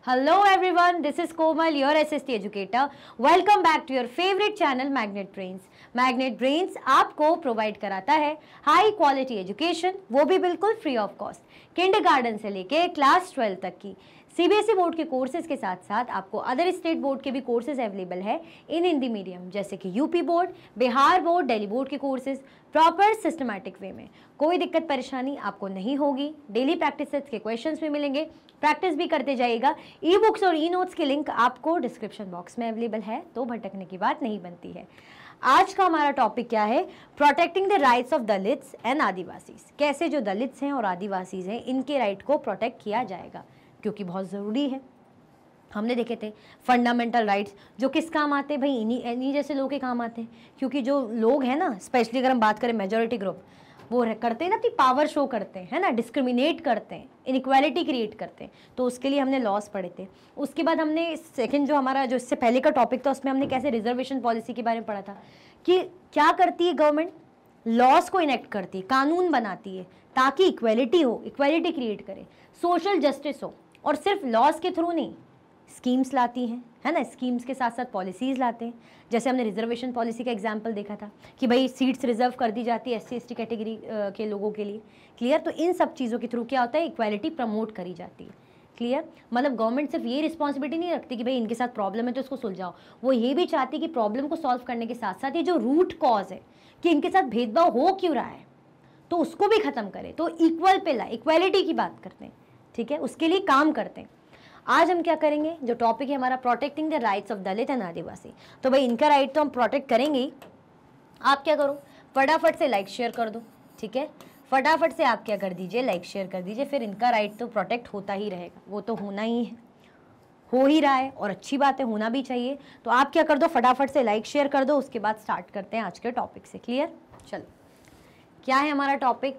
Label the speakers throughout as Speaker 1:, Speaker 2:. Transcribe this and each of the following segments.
Speaker 1: Hello everyone, this is Komal, your SST educator. Welcome back to your favorite channel Magnet Brains. Magnet Brains आपको provide कराता है high quality education, वो भी बिल्कुल free of cost. Kindergarten से लेके class 12 तक की सीबीएसई बोर्ड के कोर्सेज के साथ साथ आपको अदर स्टेट बोर्ड के भी कोर्सेज अवेलेबल है इन हिंदी मीडियम, जैसे कि UP board, Bihar board, Delhi board के कोर्सेज प्रॉपर सिस्टमैटिक वे में। कोई दिक्कत परेशानी आपको नहीं होगी। डेली प्रैक्टिस के क्वेश्चंस भी मिलेंगे, प्रैक्टिस भी करते जाइएगा। ई बुक्स और ई नोट्स की लिंक आपको डिस्क्रिप्शन बॉक्स में अवेलेबल है, तो भटकने की बात नहीं बनती है। आज का हमारा टॉपिक क्या है? Protecting the rights of Dalits and Adivasis. कैसे जो दलित्स हैं और आदिवासीज हैं इनके राइट को प्रोटेक्ट किया जाएगा, क्योंकि बहुत ज़रूरी है। हमने देखे थे फंडामेंटल राइट्स जो किस काम आते हैं भाई, इन्हीं जैसे लोगों के काम आते हैं। क्योंकि जो लोग हैं ना, स्पेशली अगर हम बात करें मेजॉरिटी ग्रुप, वो करते हैं ना अपनी पावर शो करते हैं, है ना, डिस्क्रिमिनेट करते हैं, इनइक्वालिटी क्रिएट करते हैं, तो उसके लिए हमने लॉस पढ़े थे। उसके बाद हमने सेकंड जो हमारा जो इससे पहले का टॉपिक था उसमें हमने कैसे रिजर्वेशन पॉलिसी के बारे में पढ़ा था कि क्या करती है गवर्नमेंट, लॉस को इनेक्ट करती है, कानून बनाती है ताकि इक्वालिटी हो, इक्वालिटी क्रिएट करे, सोशल जस्टिस हो, और सिर्फ लॉस के थ्रू नहीं, स्कीम्स लाती हैं, है ना, स्कीम्स के साथ साथ पॉलिसीज़ लाते हैं। जैसे हमने रिजर्वेशन पॉलिसी का एग्जांपल देखा था कि भाई सीट्स रिजर्व कर दी जाती है SC/ST कैटेगरी के लोगों के लिए। क्लियर? तो इन सब चीज़ों के थ्रू क्या होता है, इक्वालिटी प्रमोट करी जाती है। क्लियर? मतलब गवर्नमेंट सिर्फ ये रिस्पॉन्सिबिलिटी नहीं रखती कि भाई इनके साथ प्रॉब्लम है तो इसको सुलझाओ, वो ये भी चाहती है कि प्रॉब्लम को सॉल्व करने के साथ साथ ये जो रूट कॉज है कि इनके साथ भेदभाव हो क्यों रहा है, तो उसको भी ख़त्म करे। तो इक्वल पे लाए, इक्वालिटी की बात करते हैं, ठीक है, उसके लिए काम करते हैं। आज हम क्या करेंगे, जो टॉपिक है हमारा protecting the rights of Dalit and Adivasi. तो भाई इनका राइट तो हम प्रोटेक्ट करेंगे ही। आप क्या करो, फटाफट से लाइक शेयर कर दो, ठीक है, फटाफट से आप क्या कर दीजिए, लाइक शेयर कर दीजिए। फिर इनका राइट तो प्रोटेक्ट होता ही रहेगा, वो तो होना ही है, हो ही रहा है, और अच्छी बात है, होना भी चाहिए। तो आप क्या कर दो, फटाफट से लाइक शेयर कर दो। उसके बाद स्टार्ट करते हैं आज के टॉपिक से। क्लियर? चलो, क्या है हमारा topic?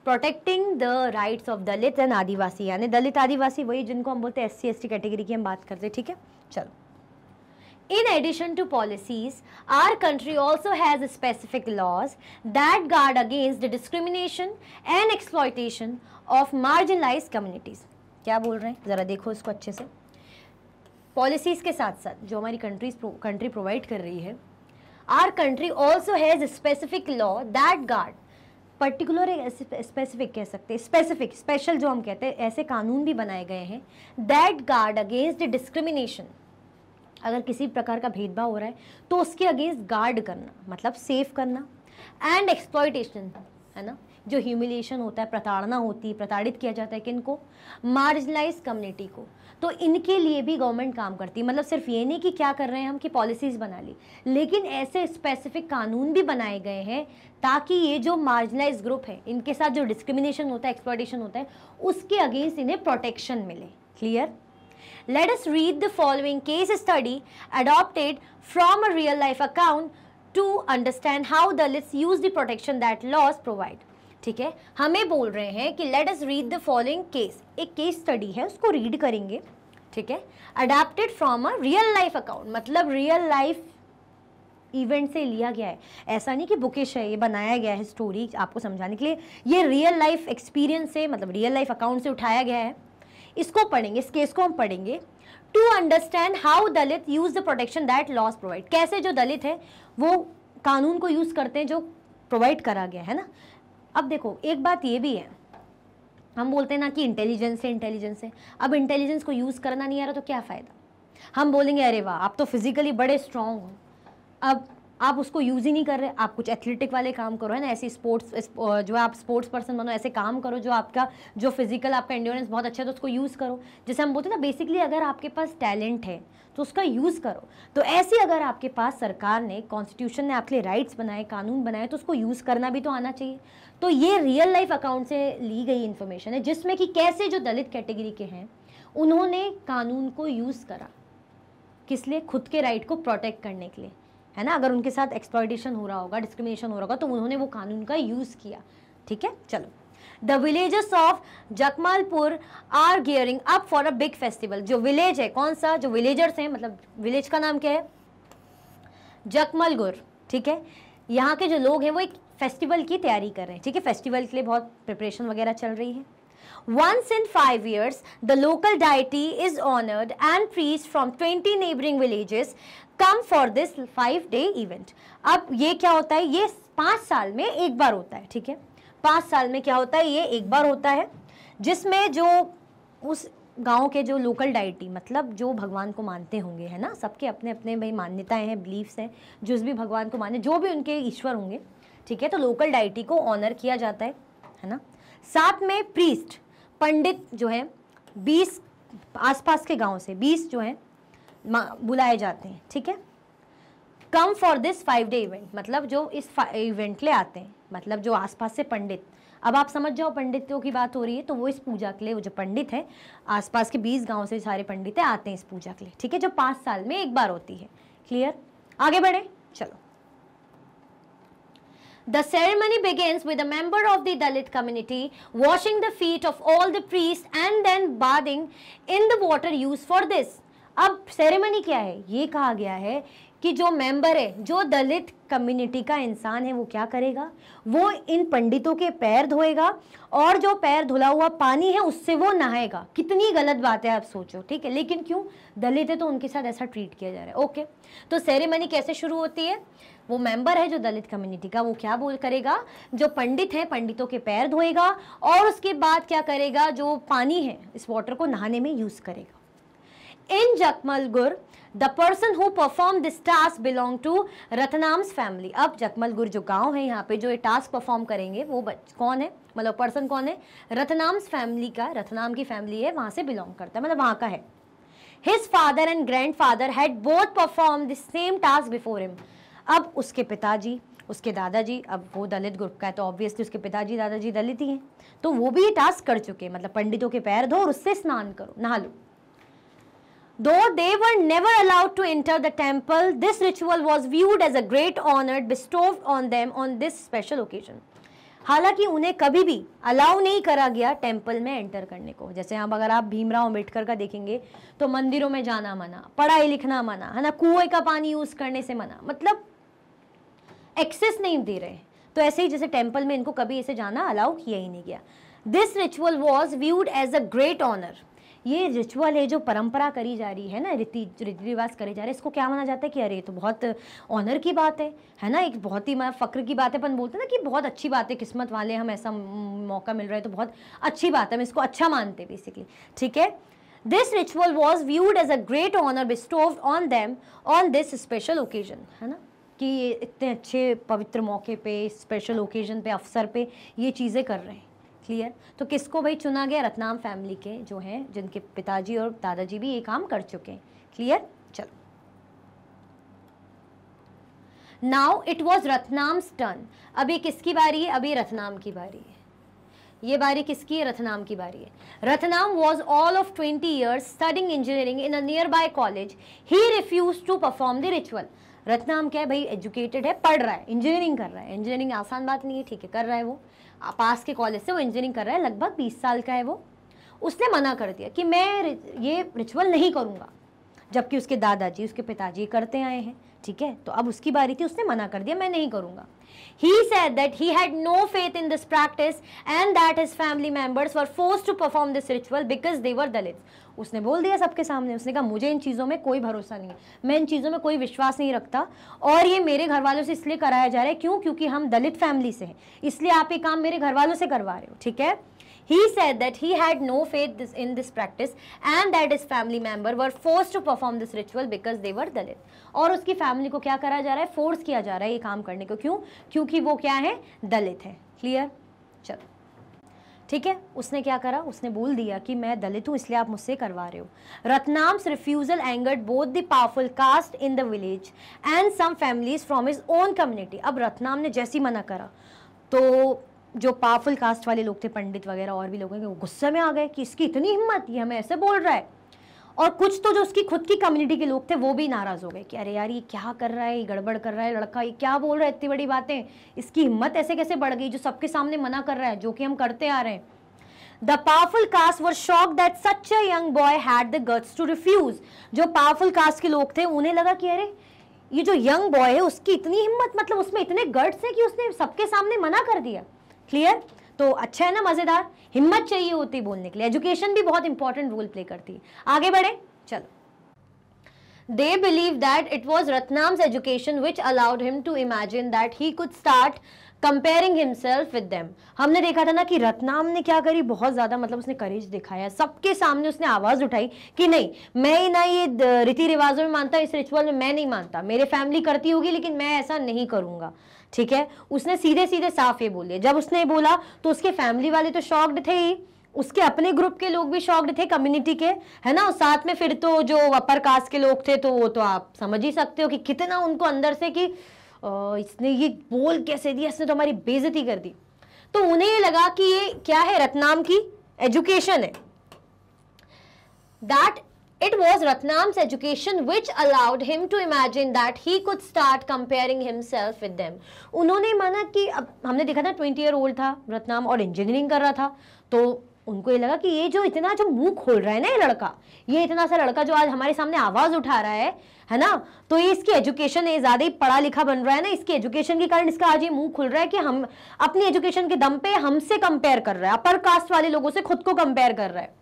Speaker 1: Protecting the rights of Dalit and Adivasi, यानी दलित आदिवासी वही जिनको हम बोलते हैं SC/ST कैटेगरी की हम बात करते हैं, ठीक है। चलो, in addition to policies our country also has specific laws that guard against the discrimination and exploitation of marginalised communities. क्या बोल रहे हैं, जरा देखो इसको अच्छे से। पॉलिसीज के साथ साथ जो हमारी कंट्री प्रोवाइड कर रही है, our country also has specific law that guard, particular specific कह सकते हैं, स्पेसिफिक स्पेशल जो हम कहते हैं, ऐसे कानून भी बनाए गए हैं दैट गार्ड अगेंस्ट डिस्क्रिमिनेशन। अगर किसी प्रकार का भेदभाव हो रहा है तो उसके अगेंस्ट गार्ड करना, मतलब सेफ करना, एंड एक्सप्लॉयटेशन, है ना, जो ह्यूमिलिएशन होता है, प्रताड़ना होती है, प्रताड़ित किया जाता है किनको, मार्जिनलाइज कम्युनिटी को, तो इनके लिए भी गवर्नमेंट काम करती है। मतलब सिर्फ ये नहीं कि क्या कर रहे हैं हम कि पॉलिसीज बना ली, लेकिन ऐसे स्पेसिफिक कानून भी बनाए गए हैं ताकि ये जो मार्जिनलाइज ग्रुप है इनके साथ जो डिस्क्रिमिनेशन होता है, एक्सप्लॉयटेशन होता है, उसके अगेंस्ट इन्हें प्रोटेक्शन मिले। Clear? Let us read the following case study adopted from a real life account to understand how Dalits use the protection that laws provide. ठीक है, हमें बोल रहे हैं कि let us read the following case, एक केस स्टडी है उसको रीड करेंगे, ठीक है, adapted from a real life account, मतलब रियल लाइफ इवेंट से लिया गया है। ऐसा नहीं कि बुकिश है, ये बनाया गया है स्टोरी आपको समझाने के लिए, ये रियल लाइफ एक्सपीरियंस से, मतलब रियल लाइफ अकाउंट से उठाया गया है। इसको पढ़ेंगे, इस केस को हम पढ़ेंगे to understand how Dalit use the protection that laws provide. कैसे जो दलित है वो कानून को यूज करते हैं जो प्रोवाइड करा गया है ना। अब देखो, एक बात ये भी है, हम बोलते हैं ना कि इंटेलिजेंस है, इंटेलिजेंस है। अब इंटेलिजेंस को यूज़ करना नहीं आ रहा तो क्या फ़ायदा। हम बोलेंगे अरे वाह आप तो फिजिकली बड़े स्ट्रांग हो, अब आप उसको यूज़ ही नहीं कर रहे, आप कुछ एथलेटिक वाले काम करो, है ना, ऐसी स्पोर्ट्स जो आप स्पोर्ट्स पर्सन बनो, ऐसे काम करो जो आपका जो फिजिकल आपका एंड्योरेंस बहुत अच्छा है तो उसको यूज़ करो। जैसे हम बोलते हैं ना, बेसिकली अगर आपके पास टैलेंट है तो उसका यूज़ करो। तो ऐसे अगर आपके पास सरकार ने, कॉन्स्टिट्यूशन ने आपके लिए राइट्स बनाए, कानून बनाए, तो उसको यूज़ करना भी तो आना चाहिए। तो ये रियल लाइफ अकाउंट से ली गई इन्फॉर्मेशन है जिसमें कि कैसे जो दलित कैटेगरी के हैं उन्होंने कानून को यूज़ करा, किस लिए, खुद के राइट को प्रोटेक्ट करने के लिए, है ना। अगर उनके साथ एक्सप्लॉयटेशन हो रहा होगा, डिस्क्रिमिनेशन हो रहा होगा, तो उन्होंने वो कानून का यूज़ किया। ठीक है, चलो। The villages of Jakmalpur are gearing up for a big festival. जो विलेज है, कौन सा, जो विलेजर्स हैं, मतलब विलेज का नाम क्या है, जकमलगुर। ठीक है, यहाँ के जो लोग हैं वो एक फेस्टिवल की तैयारी कर रहे हैं। ठीक है, फेस्टिवल के लिए बहुत प्रिपरेशन वगैरह चल रही है। Once in 5 years, the local deity is honored and priests from 20 neighboring villages come for this 5-day event. अब ये क्या होता है, ये 5 साल में एक बार होता है, ठीक है। 5 साल में क्या होता है, ये एक बार होता है, जिसमें जो उस गांव के जो लोकल डाइटी, मतलब जो भगवान को मानते होंगे, है ना, सबके अपने अपने भाई मान्यताएं हैं, बिलीफ्स हैं, जिस भी भगवान को माने, जो भी उनके ईश्वर होंगे, ठीक है, तो लोकल डाइटी को ऑनर किया जाता है ना। साथ में प्रीस्ट, पंडित जो है 20 आसपास के गांव से 20 जो है बुलाए जाते हैं, ठीक है। कम फॉर दिस 5-डे इवेंट, मतलब जो इस इवेंट ले आते हैं, मतलब जो आसपास से पंडित, अब आप समझ जाओ पंडितों की बात हो रही है, तो वो इस पूजा के लिए, वो जो पंडित है आसपास के 20 गांव से सारे पंडित है आते हैं इस पूजा के लिए, ठीक है, जो 5 साल में एक बार होती है। क्लियर, आगे बढ़े, चलो। The ceremony begins with a member of the Dalit community washing the feet of all the priests and then bathing in the water used for this. अब सेरेमनी क्या है, ये कहा गया है कि जो मेंबर है, जो दलित कम्युनिटी का इंसान है, वो क्या करेगा, वो इन पंडितों के पैर धोएगा और जो पैर धुला हुआ पानी है उससे वो नहाएगा। कितनी गलत बात है, आप सोचो, ठीक है, लेकिन क्यों, दलित है तो उनके साथ ऐसा ट्रीट किया जा रहा है। ओके, तो सेरेमनी कैसे शुरू होती है, वो मेंबर है जो दलित कम्युनिटी का, वो क्या बोल करेगा, जो पंडित है पंडितों के पैर धोएगा और उसके बाद क्या करेगा, जो पानी है इस वाटर को नहाने में यूज करेगा। In Jakmalgur, the person who performed this task belong to Ratnam's family. अब जकमलगुर जो गांव है, यहाँ पे जो ये टास्क परफॉर्म करेंगे वो कौन है, मतलब पर्सन कौन है, रतनाम्स फैमिली का, रतनाम की फैमिली है, वहां से बिलोंग करता है, मतलब वहां का है। His father and grandfather had both performed the same task before him। अब उसके पिताजी, उसके दादाजी, अब वो दलित ग्रुप का है तो ऑब्वियसली उसके पिताजी दादाजी दलित ही हैं, तो वो भी ये टास्क कर चुके हैं, मतलब पंडितों के पैर धो और उससे स्नान करो, नहा लो। Though they were never allowed to enter the temple, this ritual was viewed as a great honor bestowed on them on this special occasion। हालांकि उन्हें कभी भी अलाउ नहीं करा गया टेम्पल में एंटर करने को। जैसे अब अगर आप भीमराव अम्बेडकर का देखेंगे तो मंदिरों में जाना मना, पढ़ाई लिखना मना, है ना, कुएं का पानी यूज करने से मना, मतलब एक्सेस नहीं दे रहे। तो ऐसे ही जैसे टेम्पल में इनको कभी ऐसे जाना अलाउ किया ही नहीं गया। This ritual was viewed as a great honour. ये रिचुअल है जो परंपरा करी जा रही है ना, रीति रिवाज करे जा रहे हैं, इसको क्या माना जाता है कि अरे तो बहुत ऑनर की बात है ना, एक बहुत ही फक्र की बात है, अपन बोलते हैं ना कि बहुत अच्छी बात है, किस्मत वाले हम, ऐसा मौका मिल रहा है तो बहुत अच्छी बात है, हम इसको अच्छा मानते हैं बेसिकली, ठीक है। This ritual was viewed as a great honour bestowed on them on this special occasion, है ना, कि इतने अच्छे पवित्र मौके पे, स्पेशल ओकेजन पे, अवसर पे ये चीज़ें कर रहे हैं। क्लियर, तो किसको भाई चुना गया, रतनाम फैमिली के जो हैं, जिनके पिताजी और दादाजी भी ये काम कर चुके हैं। क्लियर, चलो। Now it was Ratnam's turn. अभी किसकी बारी है, अभी रतनाम की बारी है। ये बारी किसकी है, रतनाम की बारी है। Ratnam was all of 20 years studying engineering in a nearby college. He refuse to perform the ritual. Ratnam क्या है भाई, एजुकेटेड है, पढ़ रहा है, इंजीनियरिंग कर रहा है। इंजीनियरिंग आसान बात नहीं है, ठीक है, कर रहा है, वो पास के कॉलेज से वो इंजीनियरिंग कर रहा है, लगभग 20 साल का है वो। उसने मना कर दिया कि मैं ये रिचुअल नहीं करूँगा, जबकि उसके दादाजी, उसके पिताजी करते आए हैं, ठीक है, तो अब उसकी बारी थी, उसने मना कर दिया, मैं नहीं करूँगा। He said that he had no faith in this practice and that his family members were forced to perform this ritual because they were Dalits। उसने बोल दिया सबके सामने, उसने कहा मुझे इन चीज़ों में कोई भरोसा नहीं है, मैं इन चीज़ों में कोई विश्वास नहीं रखता और ये मेरे घर वालों से इसलिए कराया जा रहा है, क्यों, क्योंकि हम दलित फैमिली से हैं, इसलिए आप ये काम मेरे घर वालों से करवा रहे हो, ठीक है। He said that he had no faith in this practice and that his family member were forced to perform this ritual because they were Dalit। और उसकी फैमिली को क्या करा जा रहा है, फोर्स किया जा रहा है ये काम करने को, क्यों, क्योंकि वो क्या है, दलित है। क्लियर, चलो, ठीक है। उसने क्या करा, उसने बोल दिया कि मैं दलित हूँ इसलिए आप मुझसे करवा रहे हो। Ratnam's refusal angered both the powerful caste in the village and some families from his own community. अब रतनाम ने जैसी मना करा तो जो पावरफुल कास्ट वाले लोग थे, पंडित वगैरह और भी लोग हैं, वो गुस्से में आ गए कि इसकी इतनी हिम्मत, ये हमें ऐसे बोल रहा है। और कुछ तो जो उसकी खुद की कम्युनिटी के लोग थे वो भी नाराज हो गए कि अरे यार ये क्या कर रहा है, ये गड़बड़ कर रहा है लड़का, ये क्या बोल रहा है, इतनी बड़ी बातें, इसकी हिम्मत ऐसे कैसे बढ़ गई जो सबके सामने मना कर रहा है, जो कि हम करते आ रहे हैं। The powerful caste were shocked that such a young boy had the guts to refuse। जो पावरफुल कास्ट के लोग थे उन्हें लगा कि अरे ये जो यंग बॉय है उसकी इतनी हिम्मत, मतलब उसमें इतने गट्स है कि उसने सबके सामने मना कर दिया। क्लियर, तो अच्छा है ना, मजेदार। हिम्मत चाहिए होती बोलने के लिए, एजुकेशन भी बहुत इंपॉर्टेंट रोल प्ले करती है। आगे बढ़े, चलो। They believe that it was Ratnam's education which allowed him to imagine that he could start comparing himself with them. हमने देखा था ना कि रत्नाम ने क्या करी, बहुत ज्यादा मतलब उसने करेज दिखाया, सबके सामने उसने आवाज उठाई कि नहीं, मैं ना ये रीति रिवाजों में मानता, इस रिचुअल में मैं नहीं मानता, मेरे फैमिली करती होगी लेकिन मैं ऐसा नहीं करूंगा। ठीक है, उसने सीधे सीधे साफ ये बोल दिया। जब उसने बोला तो उसके फैमिली वाले तो शॉक्ड थे ही, उसके अपने ग्रुप के लोग भी शॉक्ड थे, कम्युनिटी के, है ना। साथ में फिर तो जो अपर कास्ट के लोग थे, तो वो तो आप समझ ही सकते हो कि कितना उनको अंदर से कि इसने ये बोल कैसे दिया, इसने तो हमारी बेइज्जती कर दी। तो उन्हें ये लगा कि ये क्या है, रत्नाम की एजुकेशन है। That it was Ratnam's education which allowed him to imagine that he could start comparing himself with them. उन्होंने माना कि अब हमने देखा था 20 ईयर ओल्ड था रत्नाम और इंजीनियरिंग कर रहा था, तो उनको ये लगा कि ये जो इतना जो मुंह खोल रहा है ना ये लड़का, ये इतना सा लड़का जो आज हमारे सामने आवाज उठा रहा है ना, तो ये इसकी एजुकेशन है, ज्यादा ही पढ़ा लिखा बन रहा है ना, इसकी एजुकेशन के कारण इसका आज ये मुंह खुल रहा है कि हम अपनी एजुकेशन के दम पे हमसे कंपेयर कर रहा है, अपर कास्ट वाले लोगों से खुद को कंपेयर कर रहा है।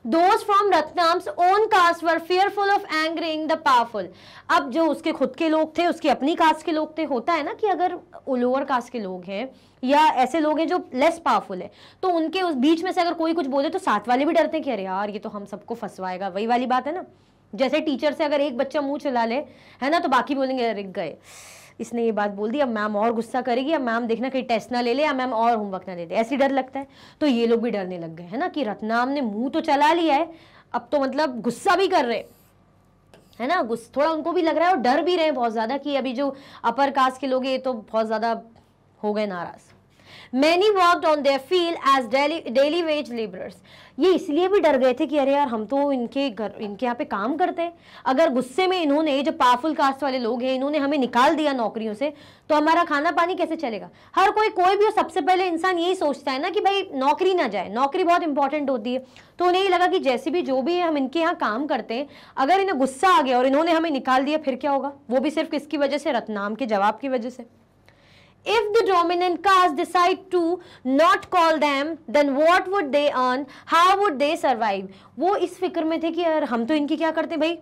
Speaker 1: Those from Ratnam's own caste were fearful of angering the powerful. अब जो उसके खुद के लोग थे, उसकी अपनी कास्ट के लोग थे, होता है ना कि अगर लोअर कास्ट के लोग हैं या ऐसे लोग हैं जो लेस पावरफुल है, तो उनके उस बीच में से अगर कोई कुछ बोले तो साथ वाले भी डरते हैं कि अरे यार ये तो हम सबको फंसवाएगा। वही वाली बात है ना, जैसे टीचर से अगर एक बच्चा मुंह चला ले, है ना, तो बाकी बोलेंगे अरे गए, इसने ये बात बोल दी, अब मैम और गुस्सा करेगी, अब मैम देखना कहीं टेस्ट ना ले ले या मैम और होमवर्क ना दे दे, ऐसी डर लगता है। तो ये लोग भी डरने लग गए, है ना, कि रत्नाम ने मुंह तो चला लिया है, अब तो मतलब गुस्सा भी कर रहे, है ना, थोड़ा उनको भी लग रहा है और डर भी रहे हैं बहुत ज्यादा कि अभी जो अपर कास्ट के लोग ये तो बहुत ज्यादा हो गए नाराज। Many worked on their field as daily wage laborers. ये इसलिए भी डर गए थे कि अरे यार हम तो इनके यहाँ पे काम करते हैं, अगर गुस्से में इन्होंने, जो पावरफुल कास्ट वाले लोग हैं, इन्होंने हमें निकाल दिया नौकरियों से, तो हमारा खाना पानी कैसे चलेगा। हर कोई भी हो, सबसे पहले इंसान यही सोचता है ना कि भाई नौकरी ना जाए, नौकरी बहुत इंपॉर्टेंट होती है। तो उन्हें लगा कि जैसे भी जो भी है हम इनके यहाँ काम करते हैं, अगर इन्हें गुस्सा आ गया और इन्होंने हमें निकाल दिया फिर क्या होगा, वो भी सिर्फ किसकी वजह से, रत्नाम के जवाब की वजह से। If the dominant caste decide to not call them, then what would they earn? How would they survive? वो इस फिक्र में थे कि यार हम तो इनकी क्या करते भाई,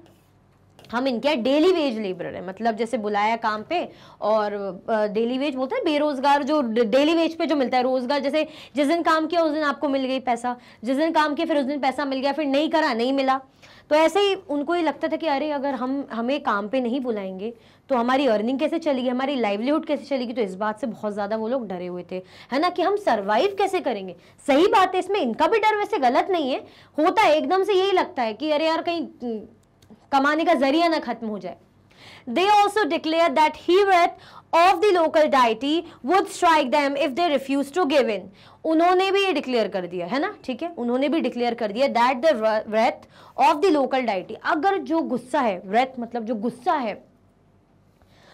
Speaker 1: हम इनके डेली वेज लेबरर है, मतलब जैसे बुलाया काम पे और डेली वेज बोलते हैं, बेरोजगार जो डेली वेज पे जो मिलता है रोजगार, जैसे जिस दिन काम किया उस दिन आपको मिल गई पैसा, जिस दिन काम किया फिर उस दिन पैसा मिल गया, फिर नहीं करा नहीं मिला। तो ऐसे ही उनको ये लगता था कि अरे अगर हमें काम पे नहीं बुलाएंगे तो हमारी अर्निंग कैसे चलेगी, हमारी लाइवलीहुड कैसे चलेगी। तो इस बात से बहुत ज्यादा वो लोग डरे हुए थे, है ना, कि हम सरवाइव कैसे करेंगे। सही बात है, इसमें इनका भी डर वैसे गलत नहीं है, होता है एकदम से यही लगता है कि अरे यार कहीं कमाने का जरिया ना खत्म हो जाए। They also declared that he wrath of the local deity would strike them if they refused to give in. उन्होंने भी ये डिक्लेयर कर दिया है ना, ठीक है, उन्होंने भी डिक्लेयर कर दिया that the wrath of the local deity, अगर जो गुस्सा है, wrath मतलब जो गुस्सा है,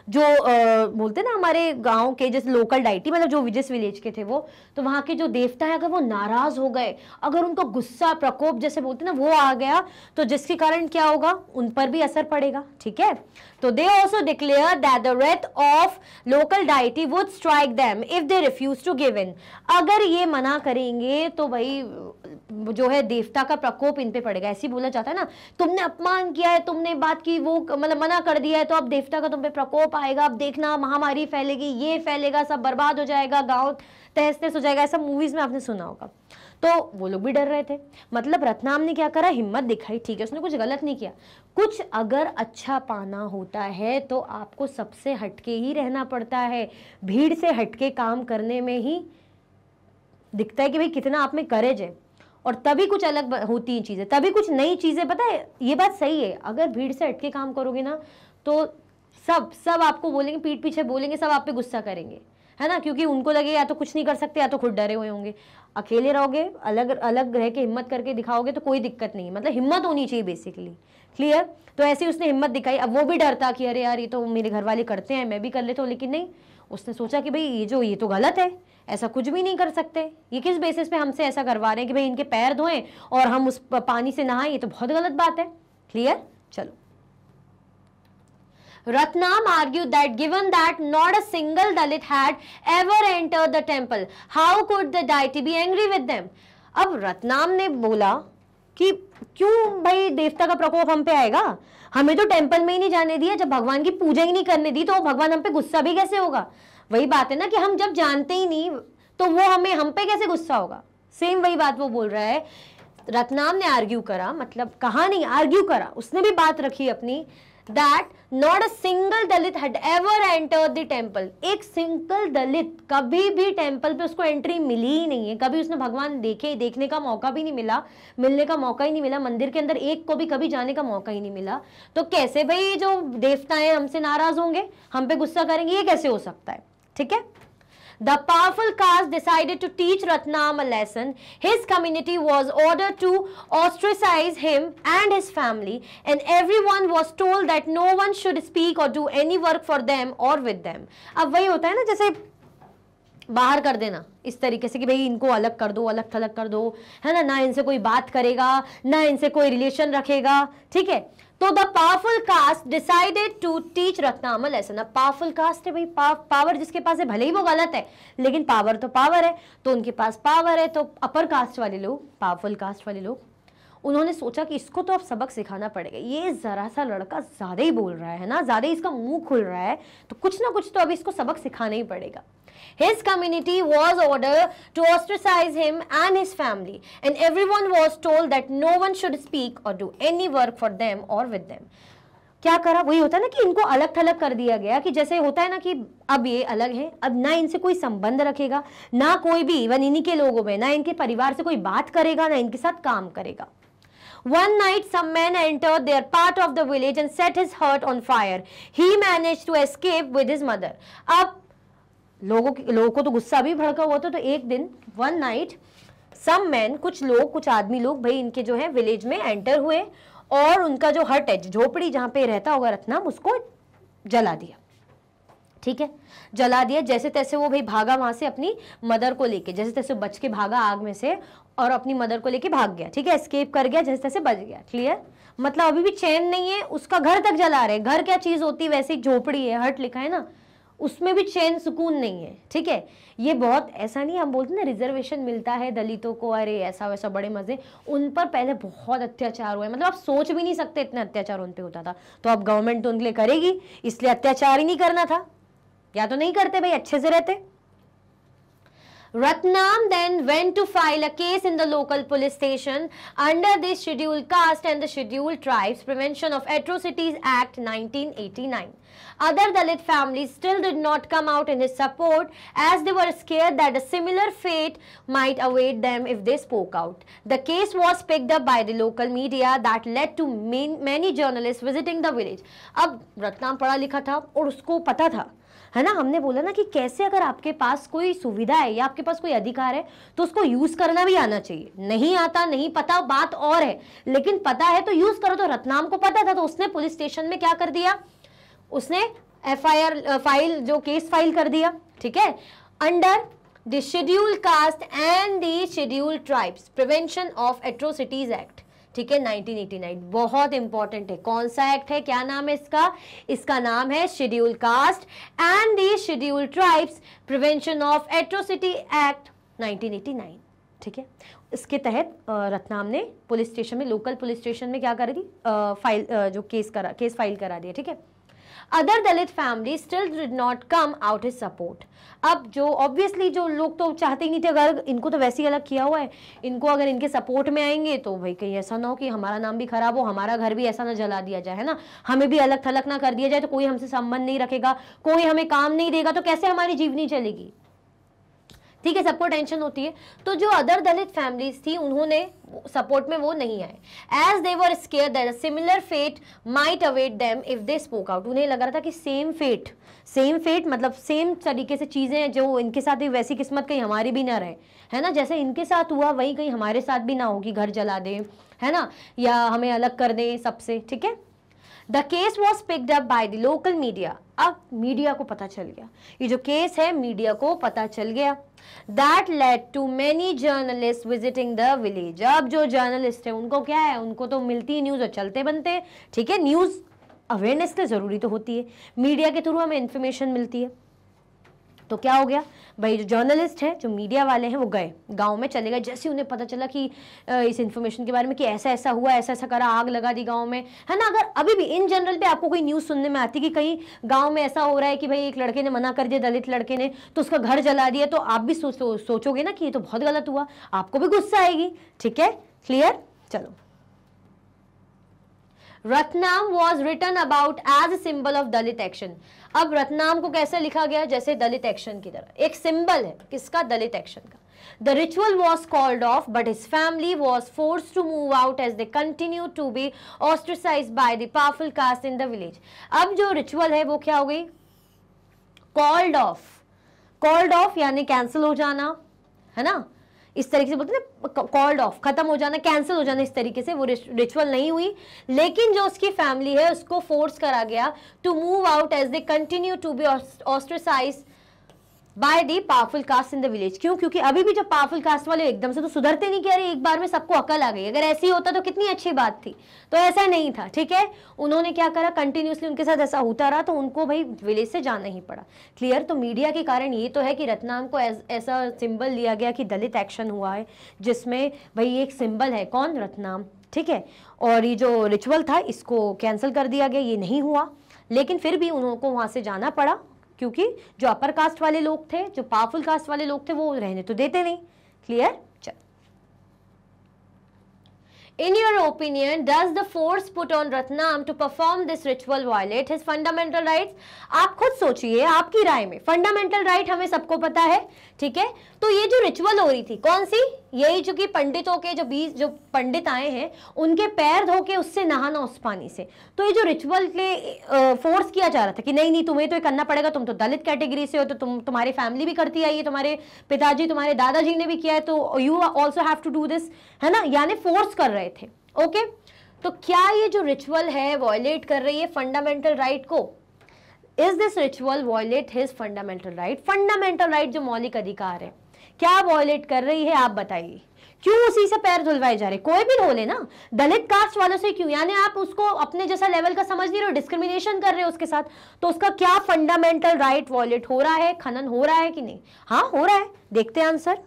Speaker 1: जो बोलते हैं ना हमारे गांव के जैसे लोकल डाइटी, मतलब जो जिस विलेज के थे वो, तो वहां के जो देवता है अगर वो नाराज हो गए, अगर उनको गुस्सा प्रकोप जैसे बोलते हैं ना वो आ गया, तो जिसके कारण क्या होगा, उन पर भी असर पड़ेगा। ठीक है, तो they also declare that the wrath of local deity would strike them if they refuse to give in. अगर ये मना करेंगे तो भाई जो है देवता का प्रकोप इन पे पड़ेगा। ऐसे बोला जाता है ना, तुमने अपमान किया है, तुमने बात की, वो मतलब मना कर दिया है, तो अब देवता का तुम पे प्रकोप आएगा, अब देखना महामारी फैलेगी, ये फैलेगा, सब बर्बाद हो जाएगा, गांव तहस नहस हो जाएगा। ऐसा मूवीज में आपने सुना होगा। तो वो लोग भी डर रहे थे। मतलब रत्नाम ने क्या करा, हिम्मत दिखाई, ठीक है, उसने कुछ गलत नहीं किया। कुछ अगर अच्छा पाना होता है तो आपको सबसे हटके ही रहना पड़ता है, भीड़ से हटके काम करने में ही दिखता है कि भाई कितना आप में करेज है, और तभी कुछ अलग होती हैं चीजें, तभी कुछ नई चीजें। पता है ये बात सही है, अगर भीड़ से हटके काम करोगे ना तो सब आपको बोलेंगे, पीठ पीछे बोलेंगे, सब आप पे गुस्सा करेंगे, है ना, क्योंकि उनको लगे या तो कुछ नहीं कर सकते या तो खुद डरे हुए होंगे। अकेले रहोगे, अलग अलग रह के हिम्मत करके दिखाओगे तो कोई दिक्कत नहीं है, मतलब हिम्मत होनी चाहिए बेसिकली। क्लियर। तो ऐसे उसने हिम्मत दिखाई। अब वो भी डरता कि अरे यार ये तो मेरे घर वाले करते हैं, मैं भी कर लेता हूँ, लेकिन नहीं, उसने सोचा कि भाई ये तो गलत है, ऐसा कुछ भी नहीं कर सकते, ये किस बेसिस पे हमसे ऐसा करवा रहे हैं कि भाई इनके पैर धोएं और हम उस पानी से नहाएं, ये तो बहुत गलत बात है। क्लियर। चलो, Ratnam argued that given that not a single Dalit had ever entered the temple, how could the deity be angry with them? अब रत्नाम ने बोला कि क्यों भाई देवता का प्रकोप हम पे आएगा, हमें तो टेंपल में ही नहीं जाने दिया, जब भगवान की पूजा ही नहीं करने दी तो भगवान हम पे गुस्सा भी कैसे होगा। वही बात है ना कि हम जब जानते ही नहीं तो वो हम पे कैसे गुस्सा होगा। सेम वही बात वो बोल रहा है। रत्नाम ने आर्ग्यू करा, मतलब कहा नहीं, आर्ग्यू करा, उसने भी बात रखी अपनी, that not a single Dalit had ever entered the temple, एक सिंगल दलित कभी भी टेंपल पे उसको एंट्री मिली ही नहीं है, कभी उसने भगवान देखने का मौका भी नहीं मिला, मिलने का मौका ही नहीं मिला, मंदिर के अंदर एक को भी कभी जाने का मौका ही नहीं मिला। तो कैसे भाई जो देवता है हमसे नाराज होंगे, हम पे गुस्सा करेंगे, ये कैसे हो सकता है। ठीक है, The powerful caste decided to teach Ratnam a lesson. His community was ordered to ostracize him and his family, and everyone was told that no one should speak or do any work for them or with them. अब वही होता है ना, जैसे बाहर कर देना इस तरीके से कि भाई इनको अलग कर दो, अलग थलग कर दो, है ना, ना इनसे कोई बात करेगा, ना इनसे कोई रिलेशन रखेगा। ठीक है, तो the powerful caste decided to teach Ratnam a lesson. अब पावरफुल कास्ट है भाई, पावर जिसके पास है, भले ही वो गलत है लेकिन पावर तो पावर है, तो उनके पास पावर है। तो अपर कास्ट वाले लोग, पावरफुल कास्ट वाले लोग, उन्होंने सोचा कि इसको तो अब सबक सिखाना पड़ेगा, ये जरा सा लड़का ज्यादा ही बोल रहा है ना, ज्यादा ही इसका मुंह खुल रहा है, तो कुछ ना कुछ तो अभी इसको सबक सिखाना ही पड़ेगा। His community was ordered to ostracize him and his family, and everyone was told that no one should speak or do any work for them or with them. क्या करा, वही होता है ना कि इनको अलग थलग कर दिया गया, कि जैसे होता है ना कि अब ये अलग है, अब ना इनसे कोई संबंध रखेगा, ना कोई भी इवन इन्हीं के लोगों में, ना इनके परिवार से कोई बात करेगा, ना इनके साथ काम करेगा। One night some men entered their part of the village and set his hut on fire. He managed to escape with his mother. अब लोगों को तो गुस्सा भी भड़का हुआ था, तो एक दिन वन नाइट सम मैन, कुछ लोग, कुछ आदमी लोग भाई इनके जो है विलेज में एंटर हुए और उनका जो हट है, झोपड़ी जहां पे रहता होगा रत्नाम, उसको जला दिया। ठीक है, जला दिया। जैसे तैसे वो भाई भागा वहां से अपनी मदर को लेके, जैसे तैसे बच के भागा आग में से और अपनी मदर को लेके भाग गया। ठीक है, एस्केप कर गया, जैसे तैसे बच गया। क्लियर, मतलब अभी भी चैन नहीं है, उसका घर तक जला रहे। घर क्या चीज होती है, वैसे ही झोपड़ी है, हट लिखा है ना, उसमें भी चैन सुकून नहीं है। ठीक है, ये बहुत ऐसा नहीं, हम बोलते हैं ना रिजर्वेशन मिलता है दलितों को, अरे ऐसा वैसा बड़े मजे, उन पर पहले बहुत अत्याचार हुआ है, मतलब आप सोच भी नहीं सकते इतना अत्याचार उन पे होता था। तो अब गवर्नमेंट तो उनके लिए करेगी, इसलिए अत्याचार ही नहीं करना था, या तो नहीं करते भाई, अच्छे से रहते। Ratnam then went to file a case in the local police station under the Scheduled Caste and the Scheduled Tribes Prevention of Atrocities Act 1989. Other Dalit families still did not come out in his support as they were scared that a similar fate might await them if they spoke out. The case was picked up by the local media that led to many journalists visiting the village. अब रत्नाम पढ़ा लिखा था और उसको पता था, है ना, हमने बोला ना कि कैसे अगर आपके पास कोई सुविधा है या आपके पास कोई अधिकार है तो उसको यूज करना भी आना चाहिए। नहीं आता, नहीं पता, बात और है, लेकिन पता है तो यूज करो। तो रत्नाम को पता था, तो उसने पुलिस स्टेशन में क्या कर दिया, उसने एफआईआर फाइल, जो केस फाइल कर दिया। ठीक है, under the scheduled caste and the scheduled tribes prevention of atrocities act. ठीक है, 1989 बहुत इंपॉर्टेंट है। कौन सा एक्ट है, क्या नाम है इसका, इसका नाम है scheduled caste and the scheduled tribes prevention of atrocity act 1989। ठीक है, इसके तहत रत्नाम ने पुलिस स्टेशन में, लोकल पुलिस स्टेशन में क्या कर दी, जो केस फाइल करा दिया। ठीक है, other Dalit family still did not come out his support. अब जो ऑब्वियसली जो लोग तो चाहते ही नहीं थे, अगर इनको तो वैसे ही अलग किया हुआ है, इनको अगर इनके सपोर्ट में आएंगे तो भाई कहीं ऐसा ना हो कि हमारा नाम भी खराब हो, हमारा घर भी ऐसा ना जला दिया जाए, है ना, हमें भी अलग थलग ना कर दिया जाए, तो कोई हमसे संबंध नहीं रखेगा, कोई हमें काम नहीं देगा, तो कैसे हमारी जीवनी चलेगी। ठीक है, सबको टेंशन होती है। तो जो अदर दलित फैमिलीज थी उन्होंने सपोर्ट में वो नहीं आए, as they were scared that a similar fate might await them if they spoke out. उन्हें लग रहा था कि सेम फेट मतलब सेम तरीके से चीजें जो इनके साथ हुई वैसी किस्मत कहीं हमारी भी ना रहे, है ना, जैसे इनके साथ हुआ वही कहीं हमारे साथ भी ना हो कि घर जला दे, है ना, या हमें अलग कर दे सबसे। ठीक है, the case was picked up by the local media. अब मीडिया को पता चल गया, ये जो केस है मीडिया को पता चल गया। That led to many journalists visiting the village. अब जो जर्नलिस्ट है उनको क्या है, उनको तो मिलती न्यूज और चलते बनते। ठीक है, न्यूज अवेयरनेस तो ज़रूरी तो होती है, मीडिया के थ्रू हमें इन्फॉर्मेशन मिलती है। तो क्या हो गया भाई, जो जर्नलिस्ट हैं, जो मीडिया वाले हैं, वो गए गांव में, चले गए। जैसे उन्हें पता चला कि इस इन्फॉर्मेशन के बारे में कि ऐसा ऐसा हुआ, ऐसा ऐसा करा, आग लगा दी गांव में, है ना। अगर अभी भी इन जनरल पे आपको कोई न्यूज़ सुनने में आती कि कहीं गांव में ऐसा हो रहा है कि भाई एक लड़के ने मना कर दिया, दलित लड़के ने, तो उसका घर जला दिया, तो आप भी सोचोगे ना कि ये तो बहुत गलत हुआ, आपको भी गुस्सा आएगी। ठीक है, क्लियर। चलो, Ratnam was written about as a symbol of Dalit action. अब रत्नाम को कैसे लिखा गया, जैसे दलित एक्शन की तरह, एक सिंबल है किसका, दलित एक्शन का। The ritual was called off, but his family was forced to move out as they continued to be ostracized by the powerful caste in the village. अब जो रिचुअल है वो क्या हो गई, कॉल्ड ऑफ। कॉल्ड ऑफ यानी cancel हो जाना, है ना, इस तरीके से बोलते हैं, कॉल्ड ऑफ, खत्म हो जाना, कैंसिल हो जाना, इस तरीके से वो रिचुअल नहीं हुई। लेकिन जो उसकी फैमिली है उसको फोर्स करा गया to move out as they continue to be ostracised by the powerful caste in the village. क्यों, क्योंकि अभी भी जो पावरफुल कास्ट वाले एकदम से तो सुधरते नहीं, कह रहे एक बार में सबको अकल आ गई। अगर ऐसी होता तो कितनी अच्छी बात थी, तो ऐसा नहीं था। ठीक है, उन्होंने क्या करा, कंटिन्यूसली उनके साथ ऐसा होता रहा, तो उनको भाई विलेज से जाना ही पड़ा। क्लियर। तो मीडिया के कारण ये तो है कि रत्नाम को ऐसा सिंबल लिया गया कि दलित एक्शन हुआ है, जिसमें भाई एक सिंबल है, कौन, रत्नाम। ठीक है, और ये जो रिचुअल था इसको कैंसिल कर दिया गया, ये नहीं हुआ। लेकिन फिर भी उनको वहां से जाना पड़ा, क्योंकि जो अपर कास्ट वाले लोग थे, जो पावरफुल कास्ट वाले लोग थे, वो रहने तो देते नहीं। क्लियर। चल, In your opinion, does the force put on Ratnam to perform this ritual violate his fundamental rights? आप खुद सोचिए, आपकी राय में फंडामेंटल राइट हमें सबको पता है। ठीक है, तो ये जो रिचुअल हो रही थी कौन सी, यही जो कि पंडितों के जो पंडित आए हैं उनके पैर धो के उससे नहाना, उस पानी से। तो ये जो रिचुअल के फोर्स किया जा रहा था कि नहीं नहीं तुम्हें तो ये करना पड़ेगा, तुम तो दलित कैटेगरी से हो, तो तुम्हारी फैमिली भी करती आई है, तुम्हारे पिताजी तुम्हारे दादाजी ने भी किया है, तो you also have to do this, है ना, यानी फोर्स कर रहे थे। ओके, तो क्या ये जो रिचुअल है वॉयलेट कर रही है फंडामेंटल राइट को? Is this ritual violate his fundamental right? Fundamental right जो मौलिक अधिकार है, क्या वॉयलेट कर रही है, आप बताइए। क्यों उसी से पैर धुलवाए जा रहे? कोई भी धोले ना, दलित कास्ट वालों से क्यों? यानी आप उसको अपने जैसा लेवल का समझ नहीं रहे हो, डिस्क्रिमिनेशन कर रहे हो उसके साथ। तो उसका क्या फंडामेंटल राइट वॉयलेट हो रहा है, खनन हो रहा है कि नहीं? हाँ, हो रहा है। देखते हैं answer.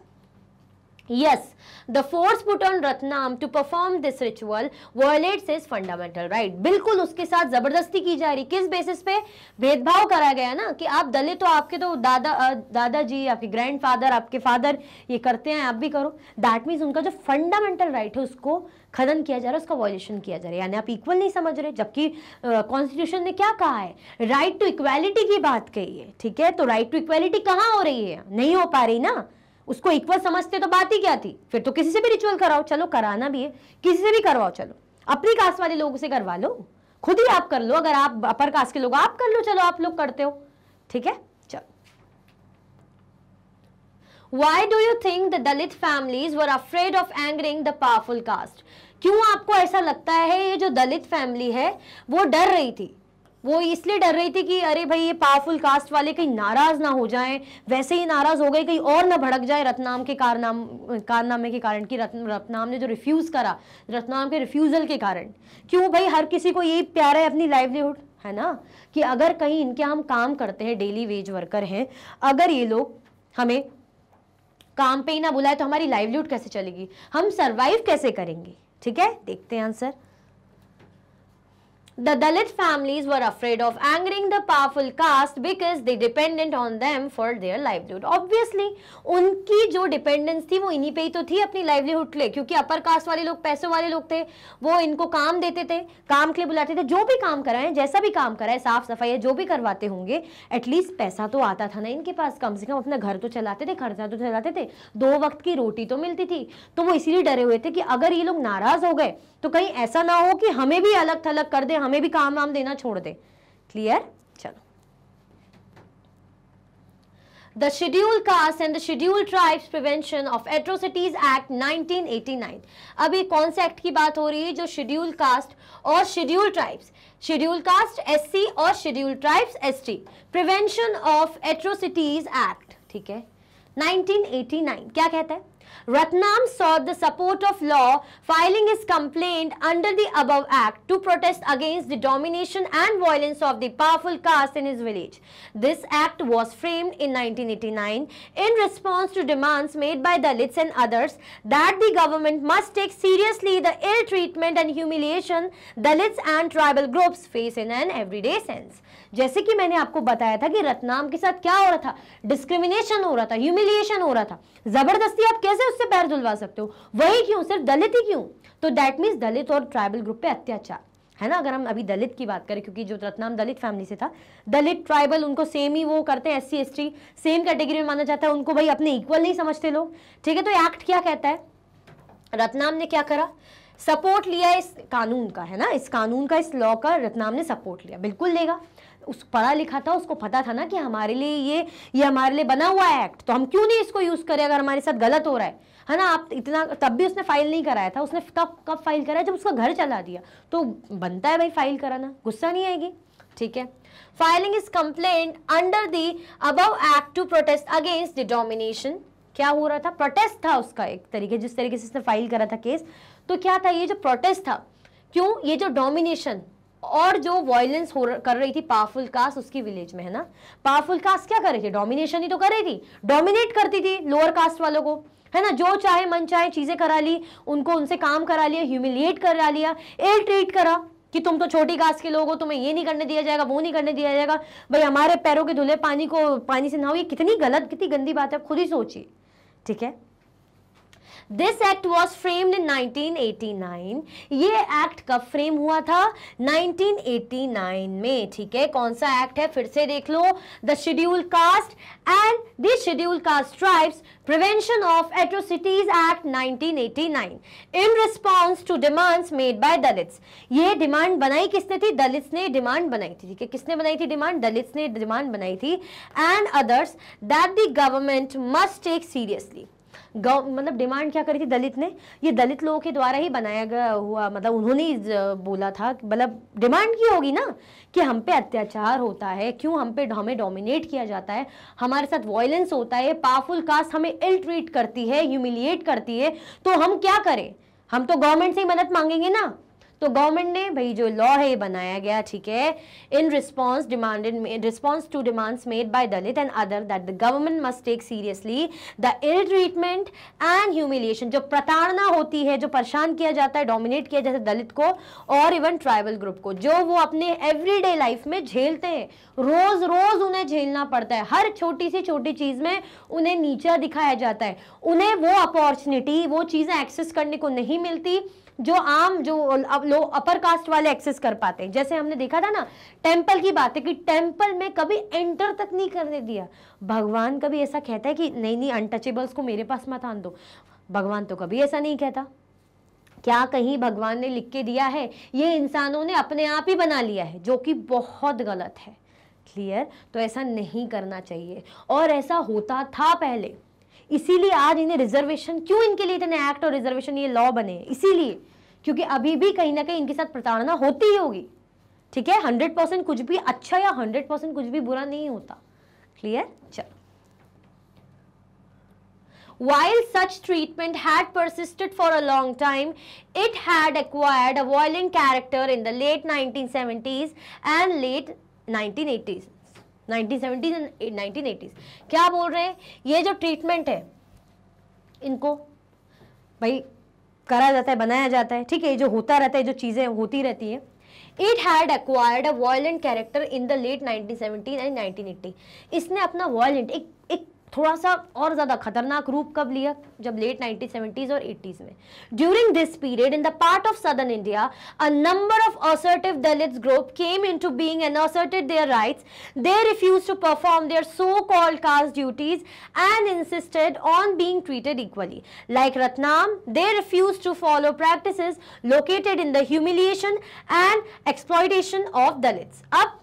Speaker 1: Yes, the force put on Ratnam to perform this ritual violates his fundamental right. बिल्कुल उसके साथ जबरदस्ती की जा रही। किस बेसिस पे? भेदभाव करा गया ना कि आप दलित हो, आपके तो दादाजी, आपके ग्रैंडफादर, आपके फादर ये करते हैं, आप भी करो। दैट मीन्स उनका जो फंडामेंटल राइट है उसको खनन किया जा रहा है, उसका वॉयलेशन किया जा रहा है, यानी आप इक्वल नहीं समझ रहे। जबकि कॉन्स्टिट्यूशन ने क्या कहा है, राइट टू इक्वालिटी की बात कही है। ठीक है, तो राइट टू इक्वालिटी कहाँ हो रही है? नहीं हो पा रही ना। उसको इक्वल समझते तो बात ही क्या थी, फिर तो किसी से भी रिचुअल कराओ, चलो कराना भी है किसी से भी करवाओ, चलो अपनी कास्ट वाले लोगों से करवा लो, खुद ही आप कर लो। अगर आप अपर कास्ट के लोग आप कर लो, चलो आप लोग करते हो। ठीक है, चलो। Why do you think the Dalit families were afraid of angering the powerful caste? क्यों आपको ऐसा लगता है ये जो दलित फैमिली है वो डर रही थी? वो इसलिए डर रही थी कि अरे भाई ये पावरफुल कास्ट वाले कहीं नाराज ना हो जाएं, वैसे ही नाराज हो गए कहीं और ना भड़क जाए रत्नाम के कारनामे के कारण, कि रत्नाम ने जो रिफ्यूज करा, रत्नाम के रिफ्यूजल के कारण। क्यों भाई, हर किसी को यही प्यारा है अपनी लाइवलीहुड, है ना, कि अगर कहीं इनके हम काम करते हैं, डेली वेज वर्कर हैं, अगर ये लोग हमें काम पे ही ना बुलाए तो हमारी लाइवलीहुड कैसे चलेगी, हम सर्वाइव कैसे करेंगे? ठीक है, देखते हैं answer. The Dalit families were afraid of angering the powerful caste because they depended on them for their livelihood. Obviously, उनकी जो डिपेंडेंस थी वो इन्हीं पे ही तो थी अपनी लाइवलीहुड के लिए, क्योंकि अपर कास्ट वाले लोग, पैसे वाले लोग थे, वो इनको काम देते थे, काम के लिए बुलाते थे। जो भी काम कराएं, जैसा भी काम कराएं, साफ सफाई जो भी करवाते होंगे, एटलीस्ट पैसा तो आता था ना इनके पास, कम से कम अपना घर तो चलाते थे, खर्चा तो चलाते थे, 2 वक्त की रोटी तो मिलती थी। तो वो इसीलिए डरे हुए थे कि अगर ये लोग नाराज हो गए तो कहीं ऐसा ना हो कि हमें भी अलग थलग कर दे, हमें भी काम वाम देना छोड़ दे। क्लियर? चलो। The Scheduled Caste and the Scheduled Tribes Prevention of Atrocities Act 1989। अभी कौन से एक्ट की बात हो रही है? जो शेड्यूल कास्ट और schedule tribes, schedule caste SC और schedule tribes ST, prevention of atrocities act. ठीक है, 1989 क्या कहता है? Ratnam sought the support of law, filing his complaint under the above act to protest against the domination and violence of the powerful caste in his village. This act was framed in 1989 in response to demands made by Dalits and others that the government must take seriously the ill treatment and humiliation Dalits and tribal groups face in an everyday sense. जैसे कि मैंने आपको बताया था कि रतनाम के साथ क्या हो रहा था, डिस्क्रिमिनेशन हो रहा था, ह्यूमिलिएशन हो रहा था, जबरदस्ती आप कैसे उससे पैर धुलवा सकते हो, वही क्यों, सिर्फ दलित ही क्यों, तो दैट मीन्स दलित और ट्राइबल ग्रुप पे अत्याचार है ना। अगर हम अभी दलित की बात करें, क्योंकि जो रतनाम दलित फैमिली से था, दलित ट्राइबल उनको सेम ही वो करते हैं, SC ST सेम कैटेगरी में माना जाता है, उनको भाई अपने इक्वल नहीं समझते लोग, ठीक है। तो एक्ट क्या कहता है, रतनाम ने क्या करा, सपोर्ट लिया इस कानून का, है ना, इस कानून का, इस लॉ का रतनाम ने सपोर्ट लिया, बिल्कुल लेगा, उस पढ़ा लिखा था, उसको पता था ना कि हमारे लिए ये हमारे लिए बना हुआ है एक्ट, तो हम क्यों नहीं इसको यूज करें अगर हमारे साथ गलत हो रहा है ना। आप इतना, तब भी उसने फाइल नहीं कराया था, उसने कब फाइल कराया, जब उसका घर चला दिया, तो बनता है भाई फाइल कराना, गुस्सा नहीं आएगी, ठीक है। Filing is complaint under the above act to protest against the domination, क्या हो रहा था, प्रोटेस्ट था उसका एक तरीके, जिस तरीके से उसने फाइल करा था केस, तो क्या था, ये जो प्रोटेस्ट था, क्यों, ये जो डोमिनेशन और जो वायलेंस कर रही थी पावरफुल कास्ट उसकी विलेज में, है ना। पावरफुल कास्ट क्या कर रही थी, डोमिनेशन ही तो कर रही थी, डोमिनेट करती थी लोअर कास्ट वालों को, है ना, जो चाहे मन चाहे चीजें करा ली, उनको उनसे काम करा लिया, ह्यूमिलिएट करा लिया, इल ट्रीट करा कि तुम तो छोटी कास्ट के लोग हो, तुम्हें ये नहीं करने दिया जाएगा, वो नहीं करने दिया जाएगा, भाई हमारे पैरों के धुले पानी से नहाओ, ये कितनी गलत, कितनी गंदी बात है, खुद ही सोचिए, ठीक है। This act was framed in 1989. ये एक्ट कब फ्रेम हुआ था, 1989 में, ठीक है। कौन सा एक्ट है, फिर से देख लो, the schedule caste and the schedule caste tribes prevention of atrocities act 1989 in response to demands made by Dalits. ये डिमांड बनाई किसने थी, दलित्स ने डिमांड बनाई थी, ठीक है। किसने बनाई थी डिमांड, दलित्स ने डिमांड बनाई थी, and others that the government must take seriously. मतलब डिमांड क्या करी थी दलित ने, ये दलित लोगों के द्वारा ही बनाया गया हुआ, मतलब उन्होंने ही बोला था, मतलब डिमांड की होगी ना कि हम पे अत्याचार होता है, क्यों हमें डोमिनेट किया जाता है, हमारे साथ वायलेंस होता है, पावरफुल कास्ट हमें इल ट्रीट करती है, ह्यूमिलिएट करती है, तो हम क्या करें, हम तो गवर्नमेंट से ही मदद मांगेंगे ना। तो गवर्नमेंट ने भाई जो लॉ है ये बनाया गया, ठीक है, in response to demands made by Dalit and other that the government must take seriously the ill treatment and humiliation, जो प्रताड़ना होती है, जो परेशान किया जाता है, डोमिनेट किया जाता है दलित को और इवन ट्राइबल ग्रुप को, जो वो अपने एवरीडे लाइफ में झेलते हैं, रोज रोज उन्हें झेलना पड़ता है, हर छोटी सी छोटी चीज में उन्हें नीचा दिखाया जाता है, उन्हें वो अपॉर्चुनिटी, वो चीजें एक्सेस करने को नहीं मिलती जो लोग अपर कास्ट वाले एक्सेस कर पाते हैं। जैसे हमने देखा था ना टेंपल की बात है कि टेंपल में कभी एंटर तक नहीं करने दिया, भगवान कभी ऐसा कहता है कि नहीं अनटचेबल्स को मेरे पास मत आन दो, भगवान तो कभी ऐसा नहीं कहता। क्या कहीं भगवान ने लिख के दिया है, ये इंसानों ने अपने आप ही बना लिया है, जो कि बहुत गलत है, क्लियर। तो ऐसा नहीं करना चाहिए, और ऐसा होता था पहले, इसीलिए आज इन्हें रिजर्वेशन, क्यों इनके लिए इतने एक्ट और रिजर्वेशन, ये लॉ बने, इसीलिए क्योंकि अभी भी कहीं ना कहीं इनके साथ प्रताड़ना होती ही होगी, ठीक है। 100% कुछ भी अच्छा या 100% कुछ भी बुरा नहीं होता, क्लियर। चलो, while such treatment had persisted for a long time, it had acquired a violent character in the late 1970s and late 1980s. 1970s and 1980s। क्या बोल रहे हैं, ये जो ट्रीटमेंट है इनको भाई करा जाता है, बनाया जाता है, ठीक है, जो होता रहता है, जो चीजें होती रहती है, it had acquired a violent character in the late 1970 and 1980। इसने अपना वायलेंट एक थोड़ा सा और ज्यादा खतरनाक रूप कब लिया, जब लेट 1970s और 80s में। During this period in the part of southern India a number of assertive Dalit group came into being and asserted their rights. They refused to perform their so called caste duties and insisted on being treated equally. Like Ratnam, they refused to follow practices located in the humiliation and exploitation of Dalits. अब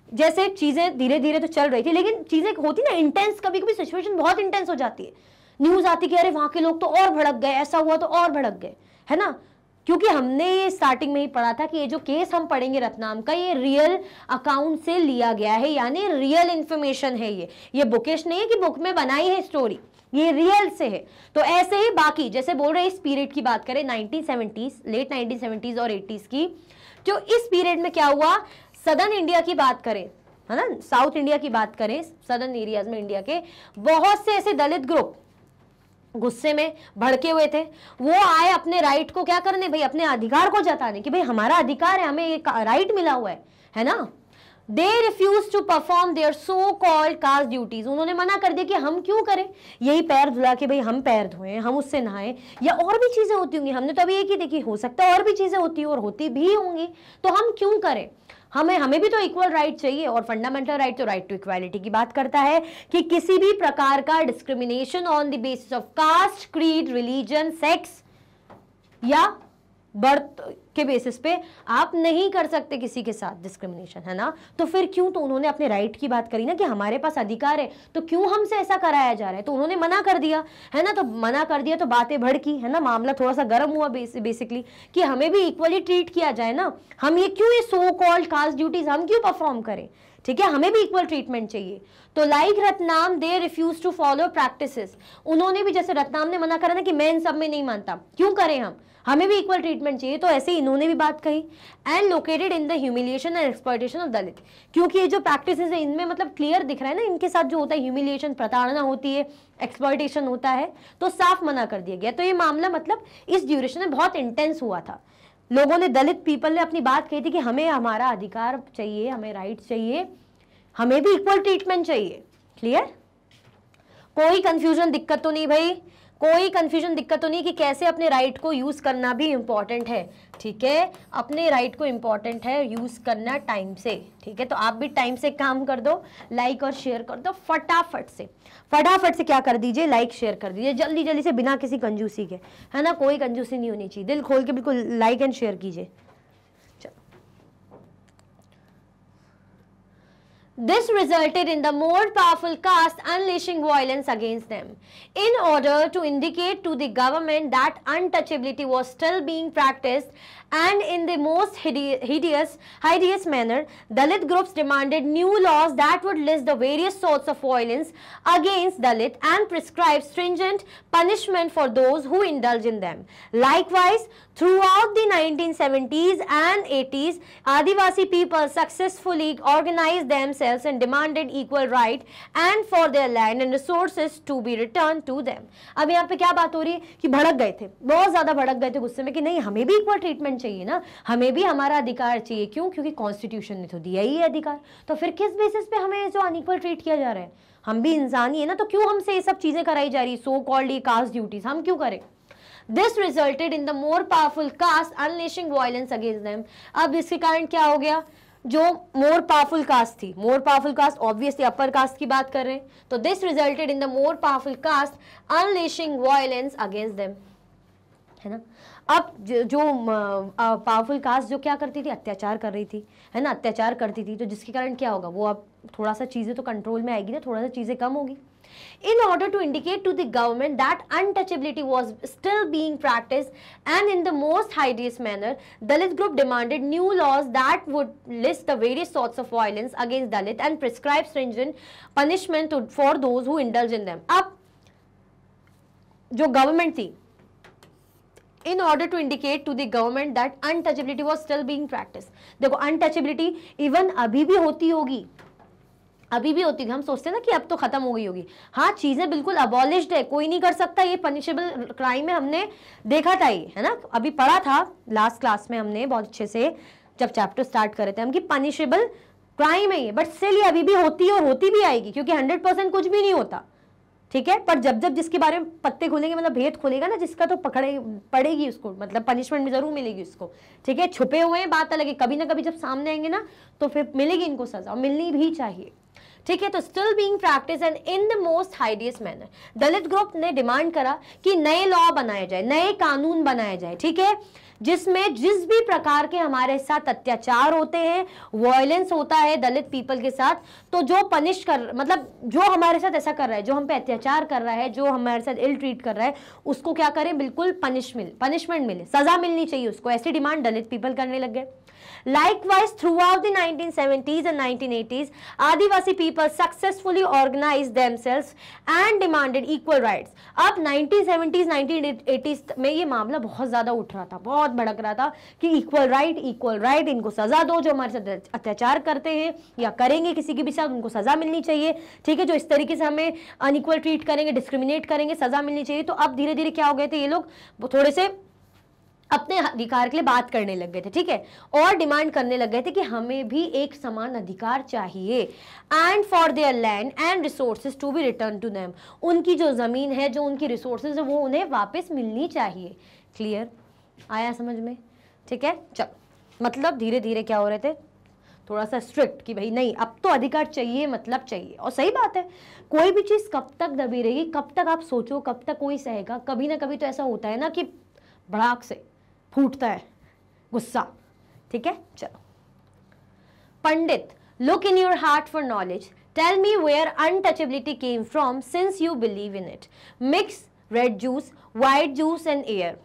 Speaker 1: जैसे चीजें धीरे धीरे तो चल रही थी, लेकिन चीजें होती ना इंटेंस, कभी कभी सिचुएशन बहुत इंटेंस हो जाती है, न्यूज आती कि अरे वहां के लोग तो और भड़क गए, ऐसा हुआ तो और भड़क गए, है ना। क्योंकि हमने ये स्टार्टिंग में ही पढ़ा था कि ये जो केस हम पढ़ेंगे रत्नाम का, ये रियल अकाउंट से लिया गया है, यानी रियल इंफॉर्मेशन है, ये बुकिश नहीं है कि बुक में बनाई है स्टोरी, ये रियल से है। तो ऐसे ही बाकी जैसे बोल रहे इस पीरियड की बात करें 1970s, लेट 1970s और 80s की, जो इस पीरियड में क्या हुआ, सदर्न इंडिया की बात करें, है ना, साउथ इंडिया की बात करें, सदर्न एरियाज में इंडिया के बहुत से ऐसे दलित ग्रुप गुस्से में भड़के हुए थे। वो आए अपने राइट को क्या करने, भाई अपने अधिकार को जताने कि भाई हमारा अधिकार है, हमें ये राइट मिला हुआ है ना। They refuse to perform their so called caste duties, उन्होंने मना कर दिया कि हम क्यों करें, यही पैर धुला के भाई हम पैर धोएं, हम उससे नहाएं, या और भी चीजें होती होंगी, हमने तो अभी एक ही देखी, हो सकता है और भी चीजें होती और होती भी होंगी, तो हम क्यों करें, हमें भी तो इक्वल राइट चाहिए। और फंडामेंटल राइट तो राइट टू इक्वालिटी की बात करता है कि किसी भी प्रकार का discrimination on the basis of caste, creed, religion, sex या बर्थ के बेसिस पे आप नहीं कर सकते किसी के साथ डिस्क्रिमिनेशन, है ना। तो फिर क्यों, तो उन्होंने अपने राइट की बात करी ना कि हमारे पास अधिकार है, तो क्यों हमसे ऐसा कराया जा रहा है, तो उन्होंने मना कर दिया, है ना। तो मना कर दिया तो बातें भड़की, है ना, मामला थोड़ा सा गर्म हुआ बेसिकली कि हमें भी इक्वली ट्रीट किया जाए ना, हम ये क्यों, ये सो कॉल्ड कास्ट ड्यूटीज हम क्यों परफॉर्म करें, ठीक है, हमें भी इक्वल ट्रीटमेंट चाहिए। तो like Ratnam they refuse to follow practices, उन्होंने भी जैसे रत्नाम ने मना करा ना कि मैं इन सब में नहीं मानता, क्यों करें हम, हमें भी इक्वल ट्रीटमेंट चाहिए, तो ऐसे ही इन्होंने भी बात कही। And located in the humiliation and exploitation of Dalit, क्योंकि ये जो प्रैक्टिसेस है इनमें मतलब क्लियर दिख रहा है ना, इनके साथ जो होता है ह्यूमिलिएशन, प्रताड़ना होती है, एक्सप्लॉयटेशन होता है, तो साफ मना कर दिया गया। तो ये मामला मतलब इस ड्यूरेशन में बहुत इंटेंस हुआ था, लोगों ने, दलित पीपल ने अपनी बात कही थी कि हमें हमारा अधिकार चाहिए, हमें राइट चाहिए, हमें भी इक्वल ट्रीटमेंट चाहिए। क्लियर, कोई कंफ्यूजन दिक्कत तो नहीं भाई, कोई कंफ्यूजन दिक्कत तो नहीं कि कैसे अपने राइट को यूज करना भी इंपॉर्टेंट है, ठीक है, अपने राइट को इंपॉर्टेंट है यूज करना टाइम से, ठीक है। तो आप भी टाइम से काम कर दो, लाइक और शेयर कर दो फटाफट से, फटाफट से क्या कर दीजिए, लाइक शेयर कर दीजिए जल्दी जल्दी से, बिना किसी कंजूसी के, है ना, कोई कंजूसी नहीं होनी चाहिए, दिल खोल के बिल्कुल लाइक एंड शेयर कीजिए। This resulted in the more powerful caste unleashing violence against them. In order to indicate to the government that untouchability was still being practiced and in the most hideous manner, Dalit groups demanded new laws that would list the various sorts of violence against Dalit and prescribe stringent punishment for those who indulge in them. Likewise, throughout the 1970s and 80s, Adivasi people successfully organized themselves and demanded equal right and for their land and resources to be returned to them. अब यहाँ पे क्या बात हो रही है कि भड़क गए थे, बहुत ज्यादा भड़क गए थे गुस्से में कि नहीं हमें भी इक्वल ट्रीटमेंट चाहिए ना, हमें भी हमारा अधिकार चाहिए। क्यों? क्योंकि कॉन्स्टिट्यूशन ने तो दिया ही है अधिकार, तो फिर किस बेसिस पे हमें जो अनइक्वल ट्रीट किया जा रहा है, हम भी इंसान ही है ना, तो क्यों हमसे ये सब चीजें कराई जा रही, सो कॉल्ड ये कास्ट ड्यूटीज हम क्यों करें। This resulted in the more powerful caste unleashing violence against them. अब इसके कारण क्या हो गया, जो मोर पावरफुल कास्ट थी, more powerful caste obviously upper caste की बात कर रहे हैं, तो this resulted in the more powerful caste unleashing violence against them, है ना। अब जो पावरफुल कास्ट जो क्या करती थी, अत्याचार कर रही थी, है ना, अत्याचार करती थी, तो जिसके कारण क्या होगा, वो अब थोड़ा सा चीजें तो कंट्रोल में आएगी ना, थोड़ा सा चीजें कम होगी। In order to indicate to the government that untouchability was still being practiced and in the most hideous manner, Dalit group demanded new laws that would list the various sorts of violence against Dalit and prescribe stringent punishment for those who indulge in them. अब जो government थी, in order to indicate to the government that untouchability was still being practiced, देखो untouchability even अभी भी होती होगी, अभी भी होती है, हम सोचते हैं ना कि अब तो खत्म हो गई होगी, हाँ चीजें बिल्कुल अबॉलिश्ड है, कोई नहीं कर सकता, ये पनिशेबल क्राइम है, हमने देखा था ये, है ना, अभी पढ़ा था लास्ट क्लास में हमने बहुत अच्छे से जब चैप्टर स्टार्ट करे थे हम कि पनिशेबल क्राइम है ये, बट स्टिल ये अभी भी होती है और होती भी आएगी, क्योंकि 100% कुछ भी नहीं होता, ठीक है। पर जब जब जिसके बारे में पत्ते खुलेंगे, मतलब भेद खुलेगा ना जिसका, तो पकड़े पड़ेगी उसको, मतलब पनिशमेंट भी जरूर मिलेगी उसको, ठीक है। छुपे हुए हैं बात अलग है, कभी ना कभी जब सामने आएंगे ना तो फिर मिलेगी इनको सजा, मिलनी भी चाहिए, ठीक है। तो still being practice and in the most hideous manner, Dalit group ने डिमांड करा कि नए लॉ बनाए जाए, नए कानून बनाए जाए, ठीक है, जिसमें जिस भी प्रकार के हमारे साथ अत्याचार होते हैं, वायलेंस होता है दलित पीपल के साथ, तो जो पनिश कर, मतलब जो हमारे साथ ऐसा कर रहा है, जो हम पे अत्याचार कर रहा है, जो हमारे साथ इल ट्रीट कर रहा है, उसको क्या करें, बिल्कुल पनिशमेंट मिले, सजा मिलनी चाहिए उसको, ऐसी डिमांड दलित पीपल करने लग गए। Likewise, throughout the 1970s and 1980s, Adivasi people successfully organized themselves and demanded equal rights. अब 1970s 1980s में ये मामला बहुत ज़्यादा उठ रहा था, बहुत भड़क रहा था कि इक्वल राइट, इनको सज़ा दो, जो हमारे साथ अत्याचार करते हैं या करेंगे किसी के भी साथ, उनको सज़ा मिलनी चाहिए, ठीक है, जो इस तरीके से हमें अनइक्वल ट्रीट करेंगे, डिस्क्रिमिनेट करेंगे, सज़ा मिलनी चाहिए। तो अब धीरे धीरे क्या हो गए थे, ये लोग थोड़े से अपने अधिकार के लिए बात करने लग गए थे, ठीक है, और डिमांड करने लग गए थे कि हमें भी एक समान अधिकार चाहिए, and for their land and resources to be return to them, उनकी जो ज़मीन है, जो उनकी रिसोर्सेज है, वो उन्हें वापस मिलनी चाहिए। क्लियर आया समझ में? ठीक है, चलो, मतलब धीरे धीरे क्या हो रहे थे, थोड़ा सा स्ट्रिक्ट कि भाई नहीं, अब तो अधिकार चाहिए, मतलब चाहिए। और सही बात है, कोई भी चीज़ कब तक दबी रहेगी, कब तक आप सोचो, कब तक कोई सहेगा, कभी ना कभी तो ऐसा होता है ना कि भड़ाक से फूटता है गुस्सा, ठीक है। चलो, Pandit, look in your heart for knowledge, tell me where untouchability came from since you believe in it, mix red juice, white juice and air,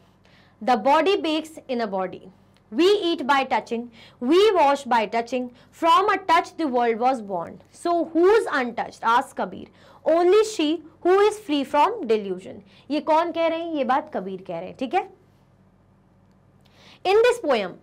Speaker 1: the body bakes in a body, we eat by touching, we wash by touching, from a touch the world was born, so who's untouched, asked Kabir, only she who is free from delusion। ये कौन कह रहे हैं, ये बात कबीर कह रहे हैं, ठीक है। In this poem,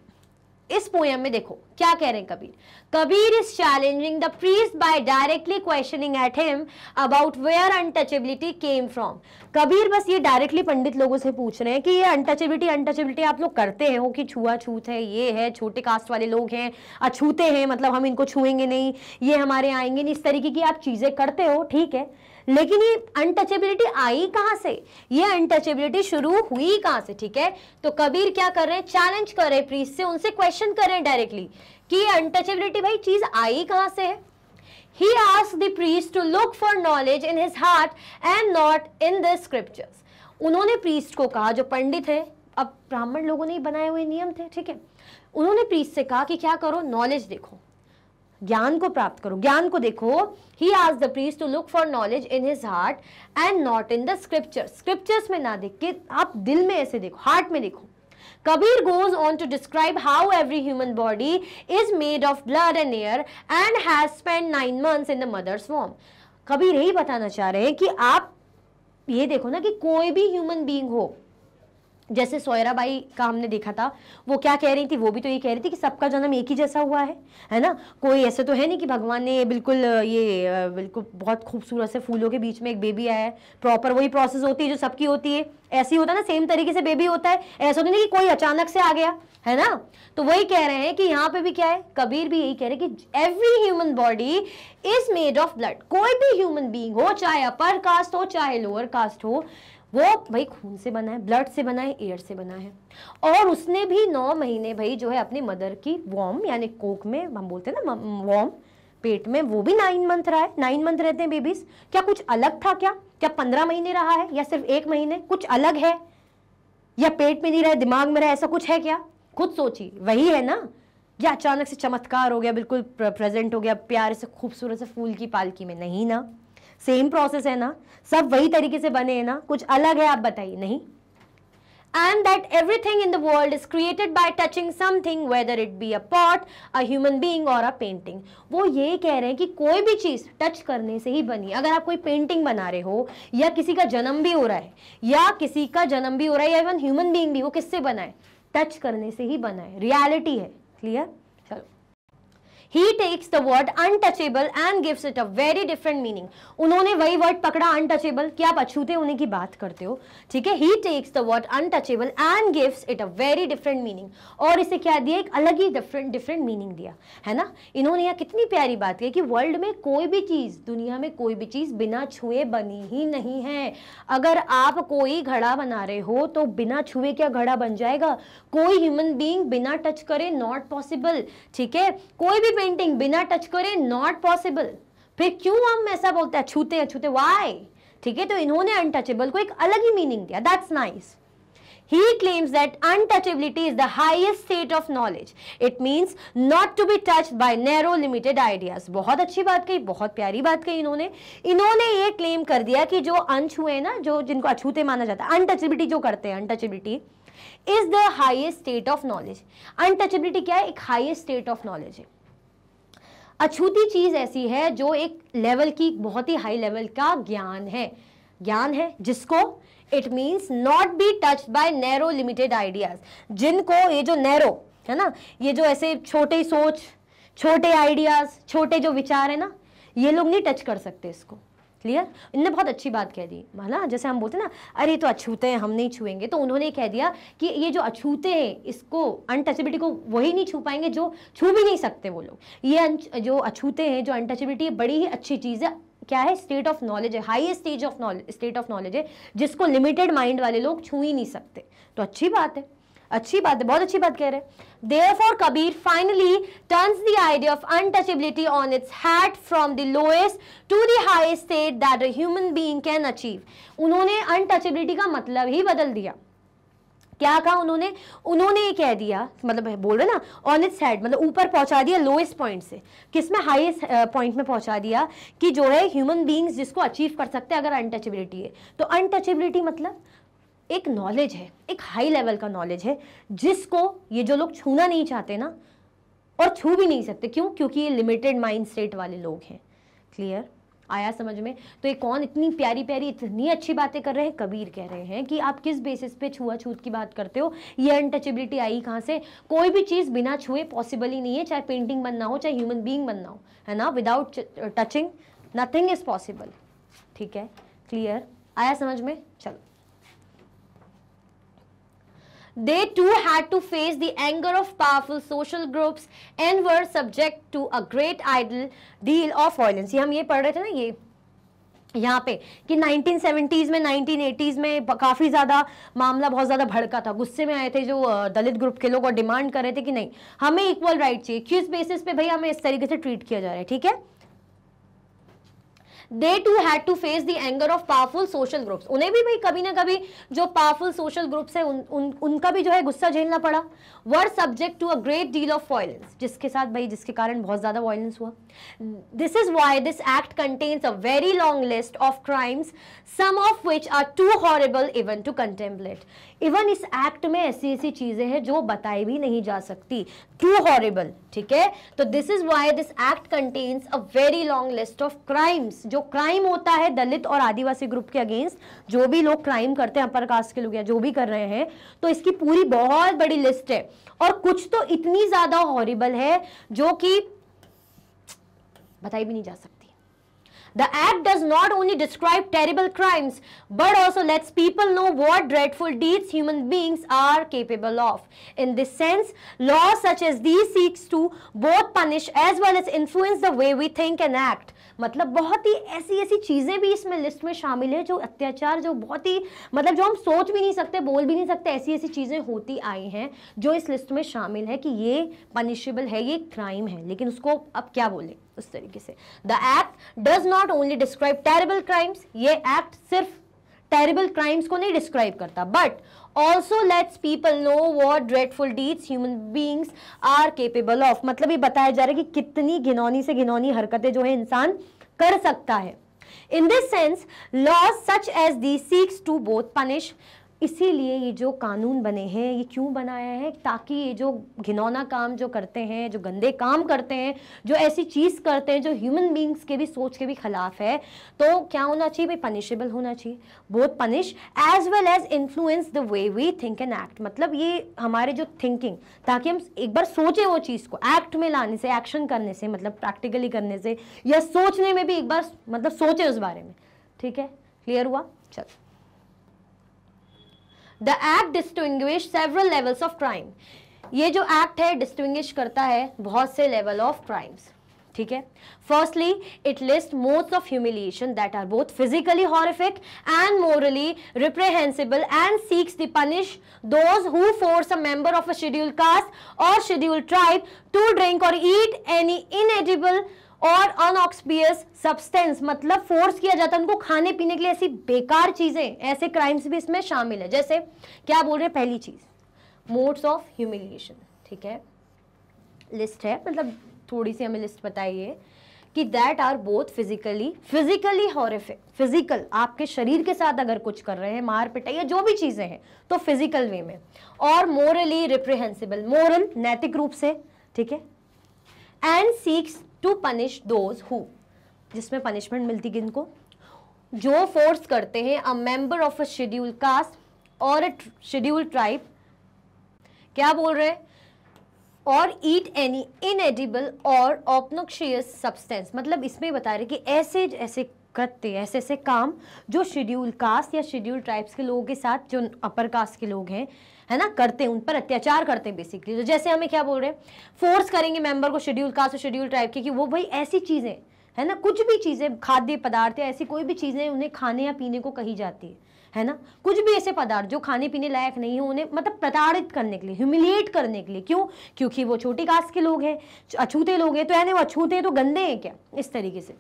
Speaker 1: इस पोएम में देखो क्या कह रहे हैं Kabir, Kabir is challenging the priest by directly questioning at him about where untouchability came from. Kabir बस ये डायरेक्टली पंडित लोगों से पूछ रहे हैं कि ये अनटचेबिलिटी आप लोग करते हैं हो कि छुआछूत है, ये है, छोटे कास्ट वाले लोग हैं, अछूते हैं, मतलब हम इनको छुएंगे नहीं, ये हमारे आएंगे नहीं, इस तरीके की आप चीजें करते हो, ठीक है, लेकिन ये अनटचेबिलिटी आई कहां से, ये अनटचेबिलिटी शुरू हुई कहां से, ठीक है। तो कबीर क्या कर रहे हैं, चैलेंज कर रहे हैं प्रीस्ट से, उनसे क्वेश्चन कर रहे हैं डायरेक्टली कि ये अनटचेबिलिटी भाई चीज आई कहां से है। He asked the priest to look for knowledge in his heart and not in the scriptures। उन्होंने प्रीस्ट को कहा, जो पंडित है, अब ब्राह्मण लोगों ने बनाए हुए नियम थे, ठीक है, उन्होंने प्रीस्ट से कहा कि क्या करो, नॉलेज देखो, ज्ञान को प्राप्त करो, ज्ञान को देखो। He asked the priest to look for knowledge in his heart and not in the scriptures। Scriptures में ना देख के आप दिल में ऐसे देखो, हार्ट में देखो। Kabir goes on to describe how every human body is made of blood and air and has spent 9 months in the mother's womb। Kabir यही बताना चाह रहे हैं कि आप ये देखो ना कि कोई भी ह्यूमन बीइंग हो, जैसे सोयराबाई का हमने देखा था, वो क्या कह रही थी, वो भी तो ये कह रही थी कि सबका जन्म एक ही जैसा हुआ है ना, कोई ऐसे तो है नहीं कि भगवान ने बिल्कुल ये बिल्कुल बहुत खूबसूरत से फूलों के बीच में एक बेबी आया है, प्रॉपर वही प्रोसेस होती है जो सबकी होती है, ऐसी होता है ना, सेम तरीके से बेबी होता है, ऐसा तो नहीं कि कोई अचानक से आ गया, है ना। तो वही कह रहे हैं कि यहाँ पे भी क्या है, कबीर भी यही कह रहे हैं कि every human body is made of blood. कोई भी ह्यूमन बीइंग हो, चाहे अपर कास्ट हो चाहे लोअर कास्ट हो, वो भाई खून से बना है, ब्लड से बना है, एयर से बना है। और उसने भी 9 महीने भाई जो है अपनी मदर की वॉर्म यानी कोक में, हम बोलते हैं ना वॉर्म, पेट में, वो भी 9 मंथ रहा है। 9 मंथ रहते हैं बेबीज। क्या कुछ अलग था क्या 15 महीने रहा है या सिर्फ 1 महीने, कुछ अलग है या पेट में नहीं रहा, दिमाग में रहा, ऐसा कुछ है क्या? खुद सोचिए, वही है ना, या अचानक से चमत्कार हो गया, बिल्कुल प्रेजेंट हो गया प्यारे से खूबसूरत से फूल की पालकी में? नहीं ना, सेम प्रोसेस है ना, सब वही तरीके से बने हैं ना, कुछ अलग है आप बताइए? नहीं। And that everything in the world is created by touching something, whether it be a pot, a human being or a painting। वो ये कह रहे हैं कि कोई भी चीज टच करने से ही बनी। अगर आप कोई पेंटिंग बना रहे हो, या किसी का जन्म भी हो रहा है, या इवन ह्यूमन बीइंग भी, वो किससे बना है? टच करने से ही बना है, रियलिटी है। क्लियर? चलो, He takes the word untouchable and gives it a very different meaning। उन्होंने वही वर्ड पकड़ा untouchable, कि आप अछूते होने की बात करते हो, ठीक है। He takes the word untouchable and gives it a very different meaning। और इसे क्या दिया? एक अलग ही different meaning दिया, है ना। इन्होंने यहाँ कितनी प्यारी बात की कि वर्ल्ड में कोई भी चीज, दुनिया में कोई भी चीज बिना छुए बनी ही नहीं है। अगर आप कोई घड़ा बना रहे हो तो बिना छुए क्या घड़ा बन जाएगा? कोई ह्यूमन बीइंग बिना टच करे नॉट पॉसिबल, ठीक है। कोई भी पेंटिंग बिना टच करे नॉट पॉसिबल। फिर क्यों हम ऐसा बोलते हैं छूते वाई? ठीक है, तो इन्होंने अनटचेबल को एक अलग ही मीनिंग दिया। That's nice. He claims that untouchability is the highest state of knowledge. It means not to be touched by narrow limited ideas। बहुत अच्छी बात कही, बहुत प्यारी बात कही इन्होंने ये क्लेम कर दिया कि जो अनछुए ना, जो जिनको अछूते माना जाता है, अनटचेबिलिटी जो करते हैं, untouchability is the highest state of knowledge. Untouchability क्या है? एक हाईएस्ट स्टेट ऑफ नॉलेज है। अछूती चीज ऐसी है जो एक लेवल की, बहुत ही हाई लेवल का ज्ञान है, ज्ञान है जिसको it means not be touched bye narrow limited ideas, जिनको ये जो नैरो है ना, ये जो ऐसे छोटे सोच, छोटे आइडियाज, छोटे जो विचार है ना, ये लोग नहीं टच कर सकते इसको। क्लियर? इनने बहुत अच्छी बात कह दी, ना जैसे हम बोलते हैं ना, अरे तो अछूते हैं हम नहीं छुएंगे, तो उन्होंने कह दिया कि ये जो अछूते हैं इसको, अनटचेबिलिटी को वही नहीं छू पाएंगे जो छू भी नहीं सकते वो लोग। ये जो अछूते हैं, जो अनटचेबिलिटी, बड़ी ही अच्छी चीज है। क्या है? स्टेट ऑफ नॉलेज है, हाईएस्ट स्टेट ऑफ नॉलेज है, जिसको लिमिटेड माइंड वाले लोग छू ही नहीं सकते। तो अच्छी बात है, अच्छी बात है, बहुत अच्छी बात कह रहे हैं। Therefore, Kabir finally turns the idea of untouchability on its head from the lowest to the highest state that a human being can achieve. उन्होंने अनटचेबिलिटी का मतलब ही बदल दिया। क्या कहा उन्होंने? उन्होंने ये कह दिया, मतलब बोल रहे ना, ऑन इट्स हेड, मतलब ऊपर पहुंचा दिया लोएस्ट पॉइंट से, किसमें? हाईएस्ट पॉइंट में पहुंचा दिया कि जो है ह्यूमन बींग्स जिसको अचीव कर सकते हैं अगर अनटचेबिलिटी है। तो अनटचेबिलिटी मतलब एक नॉलेज है, एक हाई लेवल का नॉलेज है, जिसको ये जो लोग छूना नहीं चाहते ना, और छू भी नहीं सकते। क्यों? क्योंकि ये लिमिटेड माइंड सेट वाले लोग हैं। क्लियर? आया समझ में? तो ये कौन इतनी प्यारी प्यारी, इतनी अच्छी बातें कर रहे हैं? कबीर कह रहे हैं कि आप किस बेसिस पे छुआछूत की बात करते हो, ये अनटचेबिलिटी आई कहाँ से? कोई भी चीज़ बिना छुए पॉसिबल ही नहीं है, चाहे पेंटिंग बनना हो, चाहे ह्यूमन बीइंग बनना हो, है ना। Without touching nothing is possible. ठीक है? क्लियर? आया समझ में? चलो। They too had to face the anger of powerful social groups and were subject to a great deal of violence. ये हम ये पढ़ रहे थे ना, ये यहाँ पे कि 1970s में, 1980s में काफ़ी ज़्यादा मामला बहुत ज़्यादा भड़का था, गुस्से में आए थे जो दलित ग्रुप के लोग और डिमांड कर रहे थे कि नहीं, हमें इक्वल राइट चाहिए। किस बेसिस पे भाई हमें इस तरीके से ट्रीट किया जा रहा है? ठीक है। They too had to face the anger of powerful social groups. उन्हें भी भाई कभी ना कभी जो powerful social groups है उनका भी जो है गुस्सा झेलना पड़ा। Were subject to a great deal of violence, जिसके साथ भाई, जिसके कारण बहुत ज़्यादा violence हुआ। This is why this act contains a very long list of crimes, some of which are too horrible even to contemplate. Even इस act में ऐसी ऐसी चीजें हैं जो बताई भी नहीं जा सकती, टू हॉरिबल। ठीक है? तो this is why this act contains a very long list of crimes. जो क्राइम होता है दलित और आदिवासी ग्रुप के अगेंस्ट, जो भी लोग क्राइम करते हैं, अपर कास्ट के लोग या जो भी कर रहे हैं, तो इसकी पूरी बहुत बड़ी लिस्ट है। और कुछ तो इतनी ज्यादा हॉरिबल है जो कि बताई भी नहीं जा सकती। The act does not only describe terrible crimes, but also lets people know what dreadful deeds human beings are capable of. In this sense, laws such as these seeks to both punish as well as influence the way we think and act. मतलब बहुत ही ऐसी ऐसी चीज़ें भी इसमें list में शामिल है जो अत्याचार, जो बहुत ही, मतलब जो हम सोच भी नहीं सकते, बोल भी नहीं सकते, ऐसी ऐसी चीज़ें होती आई हैं जो इस लिस्ट में शामिल है कि ये पनिशेबल है, ये क्राइम है। लेकिन उसको अब क्या बोले उस तरीके से। The act does not only describe terrible crimes, ये एक्ट सिर्फ टेरेबल क्राइम्स को नहीं डिस्क्राइब करता, but also lets people know what dreadful deeds human beings are capable of. मतलब ये बताया जा रहा है कि कितनी घिनौनी से घिनौनी हरकतें जो है इंसान कर सकता है। In this sense, laws such as these seeks to both punish, इसीलिए ये जो कानून बने हैं, ये क्यों बनाया है? ताकि ये जो घिनौना काम जो करते हैं, जो गंदे काम करते हैं, जो ऐसी चीज़ करते हैं जो ह्यूमन बींग्स के भी सोच के भी खिलाफ है, तो क्या होना चाहिए भाई? पनिशेबल होना चाहिए। Both punish as well as influence the way we think and act. मतलब ये हमारे जो थिंकिंग, ताकि हम एक बार सोचें वो चीज़ को, एक्ट में लाने से, एक्शन करने से, मतलब प्रैक्टिकली करने से, या सोचने में भी एक बार मतलब सोचें उस बारे में। ठीक है? क्लियर हुआ? चलो। The act distinguish several levels of crime. ये जो एक्ट है डिस्टिंग्विश करता है बहुत से लेवल ऑफ क्राइम्स। ठीक है? Firstly, it lists modes of humiliation that are both physically horrific and morally reprehensible and seeks to punish those who force a member of a scheduled caste or scheduled tribe to drink or eat any inedible और अनऑक्सपियस substance, मतलब force किया जाता है उनको खाने पीने के लिए ऐसी बेकार चीजें, ऐसे क्राइम्स भी इसमें शामिल है। जैसे क्या बोल रहे हैं? पहली चीज मोड्स ऑफ ह्यूमिलिएशन। ठीक है? लिस्ट है, मतलब थोड़ी सी हमें लिस्ट बताइए कि that are both physically horrific, physical आपके शरीर के साथ अगर कुछ कर रहे हैं, मार पिटाई या जो भी चीजें हैं तो फिजिकल वे में, और मोरली रिप्रिहेंसिबल, मोरल नैतिक रूप से, ठीक है, and seeks to punish those who, जिसमें पनिशमेंट मिलती किनको, जो फोर्स करते हैं a member of a schedule caste और अ शेड्यूल ट्राइब, क्या बोल रहे हैं, और ईट एनी इनएडिबल और ऑब्नोक्शियस सब्सटेंस, मतलब इसमें बता रहे कि ऐसे ऐसे कृत्य, ऐसे ऐसे काम जो शेड्यूल कास्ट या शेड्यूल ट्राइब्स के लोगों के साथ, जो अपर कास्ट के लोग हैं, है ना, करते हैं, उन पर अत्याचार करते हैं बेसिकली। तो जैसे हमें क्या बोल रहे हैं, फोर्स करेंगे मेंबर को शेड्यूल कास्ट और शेड्यूल ट्राइब की कि वो भाई ऐसी चीजें, है ना, कुछ भी चीजें, खाद्य पदार्थ या ऐसी कोई भी चीजें उन्हें खाने या पीने को कही जाती है ना, कुछ भी ऐसे पदार्थ जो खाने पीने लायक नहीं हो, उन्हें मतलब प्रताड़ित करने के लिए, ह्यूमिलिएट करने के लिए। क्यों? क्योंकि वो छोटी कास्ट के लोग हैं, अछूते लोग हैं, तो यानी वो अछूते हैं तो गंदे हैं क्या, इस तरीके से।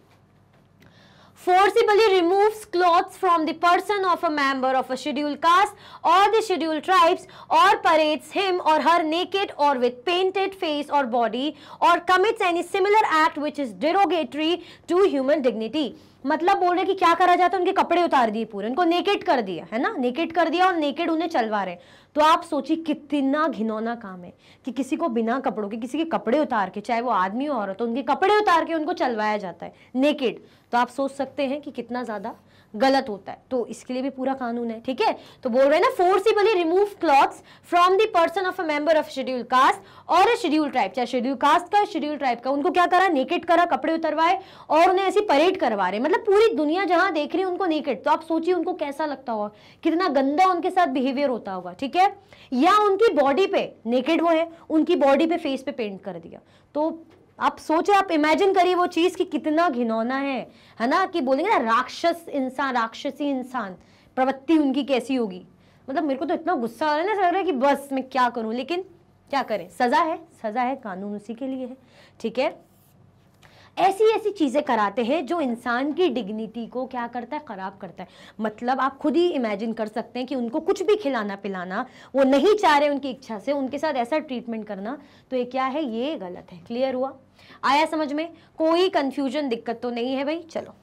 Speaker 1: Forcibly removes clothes from the person of a member of a scheduled caste or the scheduled tribes, or parades him or her naked or with painted face or body, or commits any similar act which is derogatory to human dignity। मतलब बोल रहे कि क्या करा जाता है, उनके कपड़े उतार दिए पूरे, उनको नेकेड कर दिया, है ना, नेकेड कर दिया और नेकेड उन्हें चलवा रहे। तो आप सोचिए कितना घिनौना काम है कि किसी को बिना कपड़ों के, किसी के कपड़े उतार के, चाहे वो आदमी हो औरत, तो उनके कपड़े उतार के उनको चलवाया जाता है नेकेड। तो आप सोच सकते हैं कि कितना ज्यादा गलत होता है। तो इसके लिए भी पूरा कानून है, ठीक है। तो बोल रहे हैं ना, forcibly remove clothes from the person of a member of schedule caste और अ शेड्यूल ट्राइब, चाहे शेड्यूल कास्ट का, शेड्यूल ट्राइब का, उनको क्या करा, नेकेड करा, कपड़े उतरवाए और उन्हें ऐसी परेड करवा रहे, मतलब पूरी दुनिया जहां देख रही है उनको नेकेड। तो आप सोचिए उनको कैसा लगता होगा, कितना गंदा उनके साथ बिहेवियर होता होगा, ठीक है। या उनकी बॉडी पे नेकेड वो है, उनकी बॉडी पे, फेस पे पेंट कर दिया। तो आप सोचे, आप इमेजिन करिए वो चीज कि कितना घिनौना है ना, कि बोलेंगे ना राक्षस इंसान, राक्षसी इंसान, प्रवृत्ति उनकी कैसी होगी। मतलब मेरे को तो इतना गुस्सा आ रहा है ना, लग रहा है कि बस मैं क्या करूं, लेकिन क्या करें, सजा है, कानून उसी के लिए है, ठीक है। ऐसी ऐसी चीजें कराते हैं जो इंसान की डिग्निटी को क्या करता है, खराब करता है। मतलब आप खुद ही इमेजिन कर सकते हैं कि उनको कुछ भी खिलाना पिलाना, वो नहीं चाह रहे उनकी इच्छा से, उनके साथ ऐसा ट्रीटमेंट करना, तो ये क्या है, ये गलत है। क्लियर हुआ, आया समझ में, कोई कंफ्यूजन, दिक्कत तो नहीं है भाई। चलो,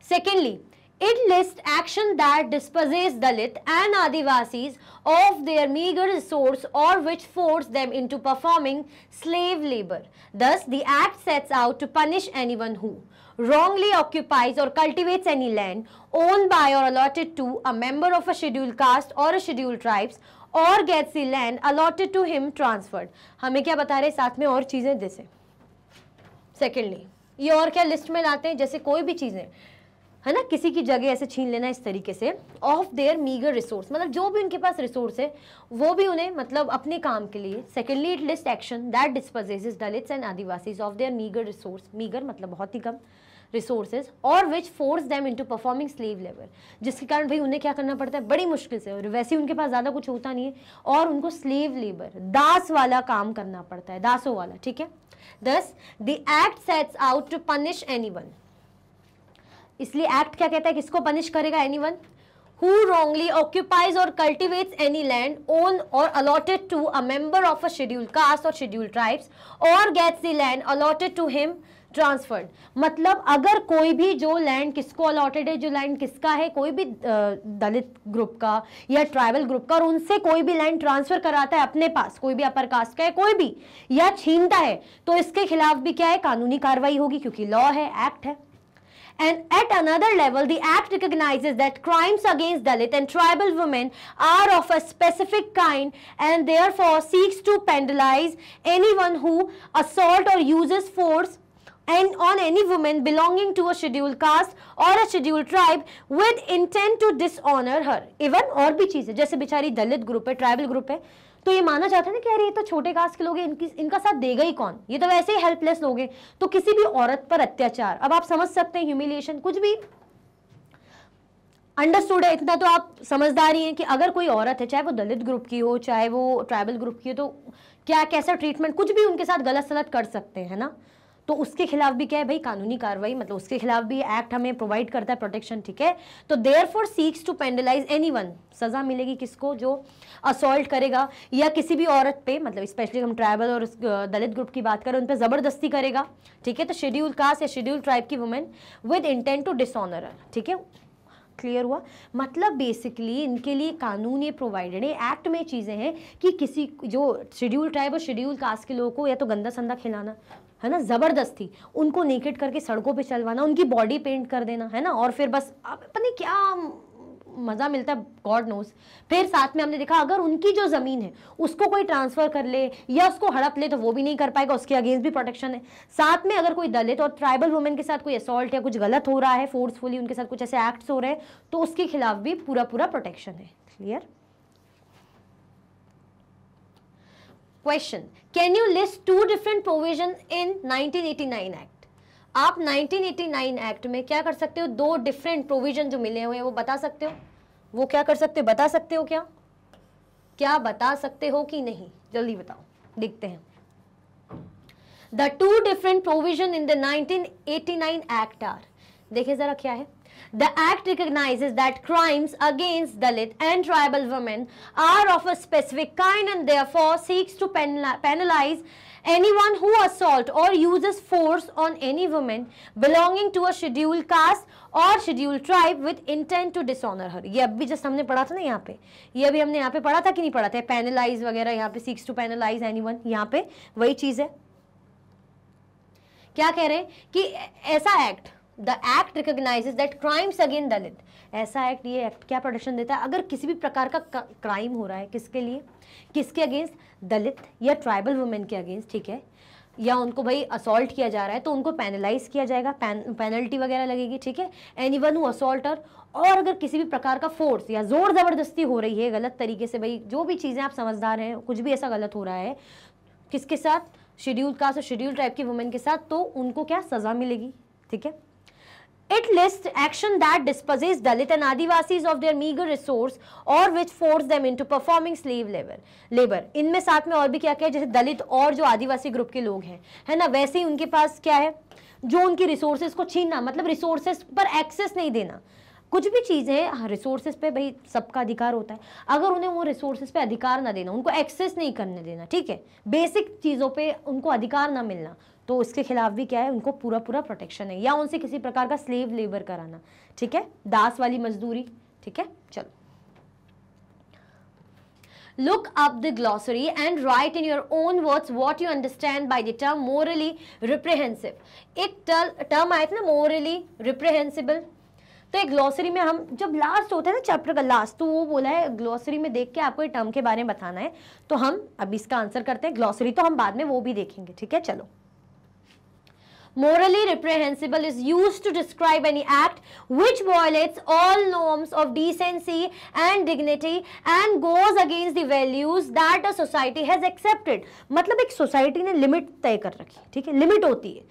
Speaker 1: secondly, it lists action that dispossess Dalit and Adivasis of their meager resource or which force them into performing slave labor. Thus, the act sets out to punish anyone who wrongly occupies or cultivates any land owned by or allotted to a member of a scheduled caste or a scheduled tribes, or gets the land allotted to him transferred. हमें क्या बता रहे, साथ में और चीजें, जैसे secondly ये और क्या लिस्ट में लाते हैं, जैसे कोई भी चीजें, है ना, किसी की जगह ऐसे छीन लेना इस तरीके से, ऑफ देयर मीगर रिसोर्स, मतलब जो भी उनके पास रिसोर्स है वो भी उन्हें, मतलब अपने काम के लिए। Secondly, it list action that dispossesses Dalits and Adivasis of their meagre resource, meagre मतलब बहुत ही कम रिसोर्सेज, और which force them into performing slave labour, जिसके कारण भाई उन्हें क्या करना पड़ता है, बड़ी मुश्किल से, और वैसे उनके पास ज्यादा कुछ होता नहीं है, और उनको स्लेव लेबर, दास वाला काम करना पड़ता है, दासों वाला, ठीक है। Thus, the act sets out to punish anyone. इसलिए एक्ट क्या कहता है, किसको पनिश करेगा, anyone who wrongly occupies or cultivates any land owned or allotted to a member of a scheduled caste or scheduled tribes, or gets the land allotted to him transferred. मतलब अगर कोई भी जो लैंड किसको allotted है, जो land किसका है, कोई भी दलित ग्रुप का या ट्राइबल ग्रुप का, और उनसे कोई भी लैंड ट्रांसफर कराता है अपने पास, कोई भी अपर कास्ट का है कोई भी, या छीनता है, तो इसके खिलाफ भी क्या है, कानूनी कार्रवाई होगी, क्योंकि लॉ है, एक्ट है। And at another level, the act recognizes that crimes against Dalit and tribal women are of a specific kind, and therefore seeks to penalize anyone who assault or uses force and on any woman belonging to a scheduled caste or a scheduled tribe with intent to dishonor her. Even और भी चीजें, जैसे बेचारी दलित group है, tribal group है, तो ये माना जाता है ना कि यार ये तो छोटे कास्ट के लोग हैं, इनका साथ देगा ही कौन, ये तो वैसे ही हेल्पलेस लोग हैं। तो किसी भी औरत पर अत्याचार, अब आप समझ सकते हैं, ह्यूमिलिएशन, कुछ भी अंडरस्टूड है, इतना तो आप समझदारी हैं कि अगर कोई औरत है, चाहे वो दलित ग्रुप की हो, चाहे वो ट्राइबल ग्रुप की हो, तो क्या कैसा ट्रीटमेंट, कुछ भी उनके साथ गलत सलत कर सकते हैं, है ना। तो उसके खिलाफ भी क्या है भाई, कानूनी कार्रवाई, मतलब उसके खिलाफ भी एक्ट हमें प्रोवाइड करता है प्रोटेक्शन, ठीक है। तो therefore seeks to penalise anyone, सजा मिलेगी किसको, जो असॉल्ट करेगा या किसी भी औरत पे, मतलब स्पेशली हम ट्राइबल और दलित ग्रुप की बात करें, उन पे जबरदस्ती करेगा, ठीक है। तो शेड्यूल कास्ट या शेड्यूल ट्राइब की women with intent to dishonour, ठीक है, क्लियर हुआ। मतलब बेसिकली इनके लिए कानून ये प्रोवाइडेड है, एक्ट में चीज़ें हैं कि किसी जो शेड्यूल ट्राइब और शेड्यूल कास्ट के लोगों को या तो गंदा संदा खिलाना, है ना, ज़बरदस्ती उनको नेकेड करके सड़कों पे चलवाना, उनकी बॉडी पेंट कर देना, है ना, और फिर बस पता नहीं क्या मज़ा मिलता है, गॉड नोज। फिर साथ में हमने देखा अगर उनकी जो ज़मीन है उसको कोई ट्रांसफ़र कर ले या उसको हड़प ले तो वो भी नहीं कर पाएगा, उसके अगेंस्ट भी प्रोटेक्शन है। साथ में अगर कोई दलित और ट्राइबल वुमेन के साथ कोई असॉल्ट या कुछ गलत हो रहा है, फोर्सफुली उनके साथ कुछ ऐसे एक्ट्स हो रहे हैं, तो उसके खिलाफ भी पूरा प्रोटेक्शन है। Clear. Question, can you list 2 different provision in 1989 act? आप 1989 एक्ट में क्या कर सकते हो, 2 डिफरेंट प्रोविजन जो मिले हुए हैं वो बता सकते हो, वो क्या कर सकते हो, बता सकते हो क्या बता सकते हो कि नहीं, जल्दी बताओ, देखते हैं। The 2 different provision in the 1989 act are, देखिए जरा क्या है। The act recognizes that crimes against Dalit and tribal women are of a specific kind and therefore seeks to penalize anyone who assault or uses force on any woman belonging to a scheduled caste or scheduled tribe with intent to dishonor her। ये अभी just हमने पढ़ा था ना यहाँ पे, ये अभी हमने यहाँ पे पढ़ा था कि नहीं पढ़ा था, पेनलाइज वगैरह, यहाँ पे seeks to penalize anyone, यहाँ पे वही चीज है। क्या कह रहे हैं कि ऐसा act, the act recognises that crimes against Dalit, ऐसा एक्ट, ये एक्ट क्या प्रोटेक्शन देता है, अगर किसी भी प्रकार का क्राइम हो रहा है, किसके लिए, किसके अगेंस्ट, दलित या ट्राइबल वुमेन के अगेंस्ट, ठीक है, या उनको भाई असॉल्ट किया जा रहा है तो उनको पेनलाइज किया जाएगा, पेनल्टी वगैरह लगेगी, ठीक है। एनीवन हु असॉल्टर, और अगर किसी भी प्रकार का फोर्स या जोर जबरदस्ती हो रही है गलत तरीके से, भाई जो भी चीज़ें आप समझदार हैं, कुछ भी ऐसा गलत हो रहा है किसके साथ, शेड्यूल कास्ट और शेड्यूल ट्राइब की वुमेन के साथ, तो उनको क्या सजा मिलेगी, ठीक है। It lists action that dispossess Dalit and Adivasis of their meager resource or which force them into performing slave labor। इनमें साथ में और भी क्या क्या है, जैसे दलित और जो आदिवासी ग्रुप के लोग हैं, है ना, वैसे ही उनके पास क्या है, जो उनकी रिसोर्सेज को छीनना, मतलब रिसोर्सेज पर एक्सेस नहीं देना। कुछ भी चीज़ें रिसोर्सेज पे भाई सबका अधिकार होता है, अगर उन्हें वो रिसोर्सेज पे अधिकार ना देना, उनको एक्सेस नहीं करने देना, ठीक है, बेसिक चीज़ों पे उनको अधिकार ना मिलना, तो उसके खिलाफ भी क्या है, उनको पूरा प्रोटेक्शन है। या उनसे किसी प्रकार का स्लेव लेबर कराना, ठीक है, दास वाली मजदूरी, ठीक है। चलो, look up the glossary and write in your own words what you understand by the term morally reprehensible। एक टर्म आया था ना, morally reprehensible, तो एक ग्लॉसरी में हम जब लास्ट होता है ना चैप्टर का लास्ट, तो वो बोला है ग्लॉसरी में देख के आपको ये टर्म के बारे में बताना है, तो हम अभी इसका आंसर करते हैं। ग्लॉसरी तो हम बाद में वो भी देखेंगे, ठीक है। चलो, morally reprehensible is used to describe any act which violates all norms of decency and dignity and goes against the values that a society has accepted। मतलब एक सोसाइटी ने लिमिट तय कर रखी, ठीक है, लिमिट होती है,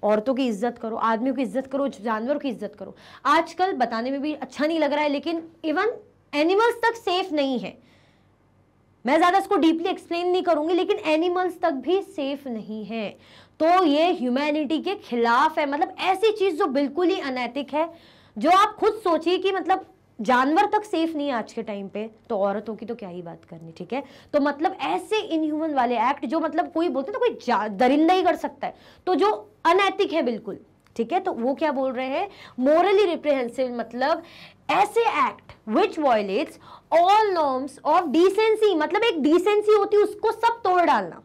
Speaker 1: औरतों की इज्जत करो, आदमियों की इज्जत करो, जानवरों की इज्जत करो। आजकल बताने में भी अच्छा नहीं लग रहा है, लेकिन इवन एनिमल्स तक सेफ नहीं है। मैं ज्यादा इसको डीपली एक्सप्लेन नहीं करूंगी, लेकिन एनिमल्स तक भी सेफ नहीं है, तो ये ह्यूमैनिटी के खिलाफ है। मतलब ऐसी चीज जो बिल्कुल ही अनैतिक है, जो आप खुद सोचिए कि मतलब जानवर तक सेफ नहीं है आज के टाइम पे, तो औरतों की तो क्या ही बात करनी, ठीक है। तो मतलब ऐसे इनह्यूमन वाले एक्ट जो मतलब कोई बोलते ना कोई दरिंदा ही कर सकता है, तो जो अनैतिक है बिल्कुल, ठीक है, तो वो क्या बोल रहे हैं, मोरली रिप्रेहेंसिबल, मतलब ऐसे act which violets all norms of decency, मतलब एक डिसेंसी होती है उसको सब तोड़ डालना,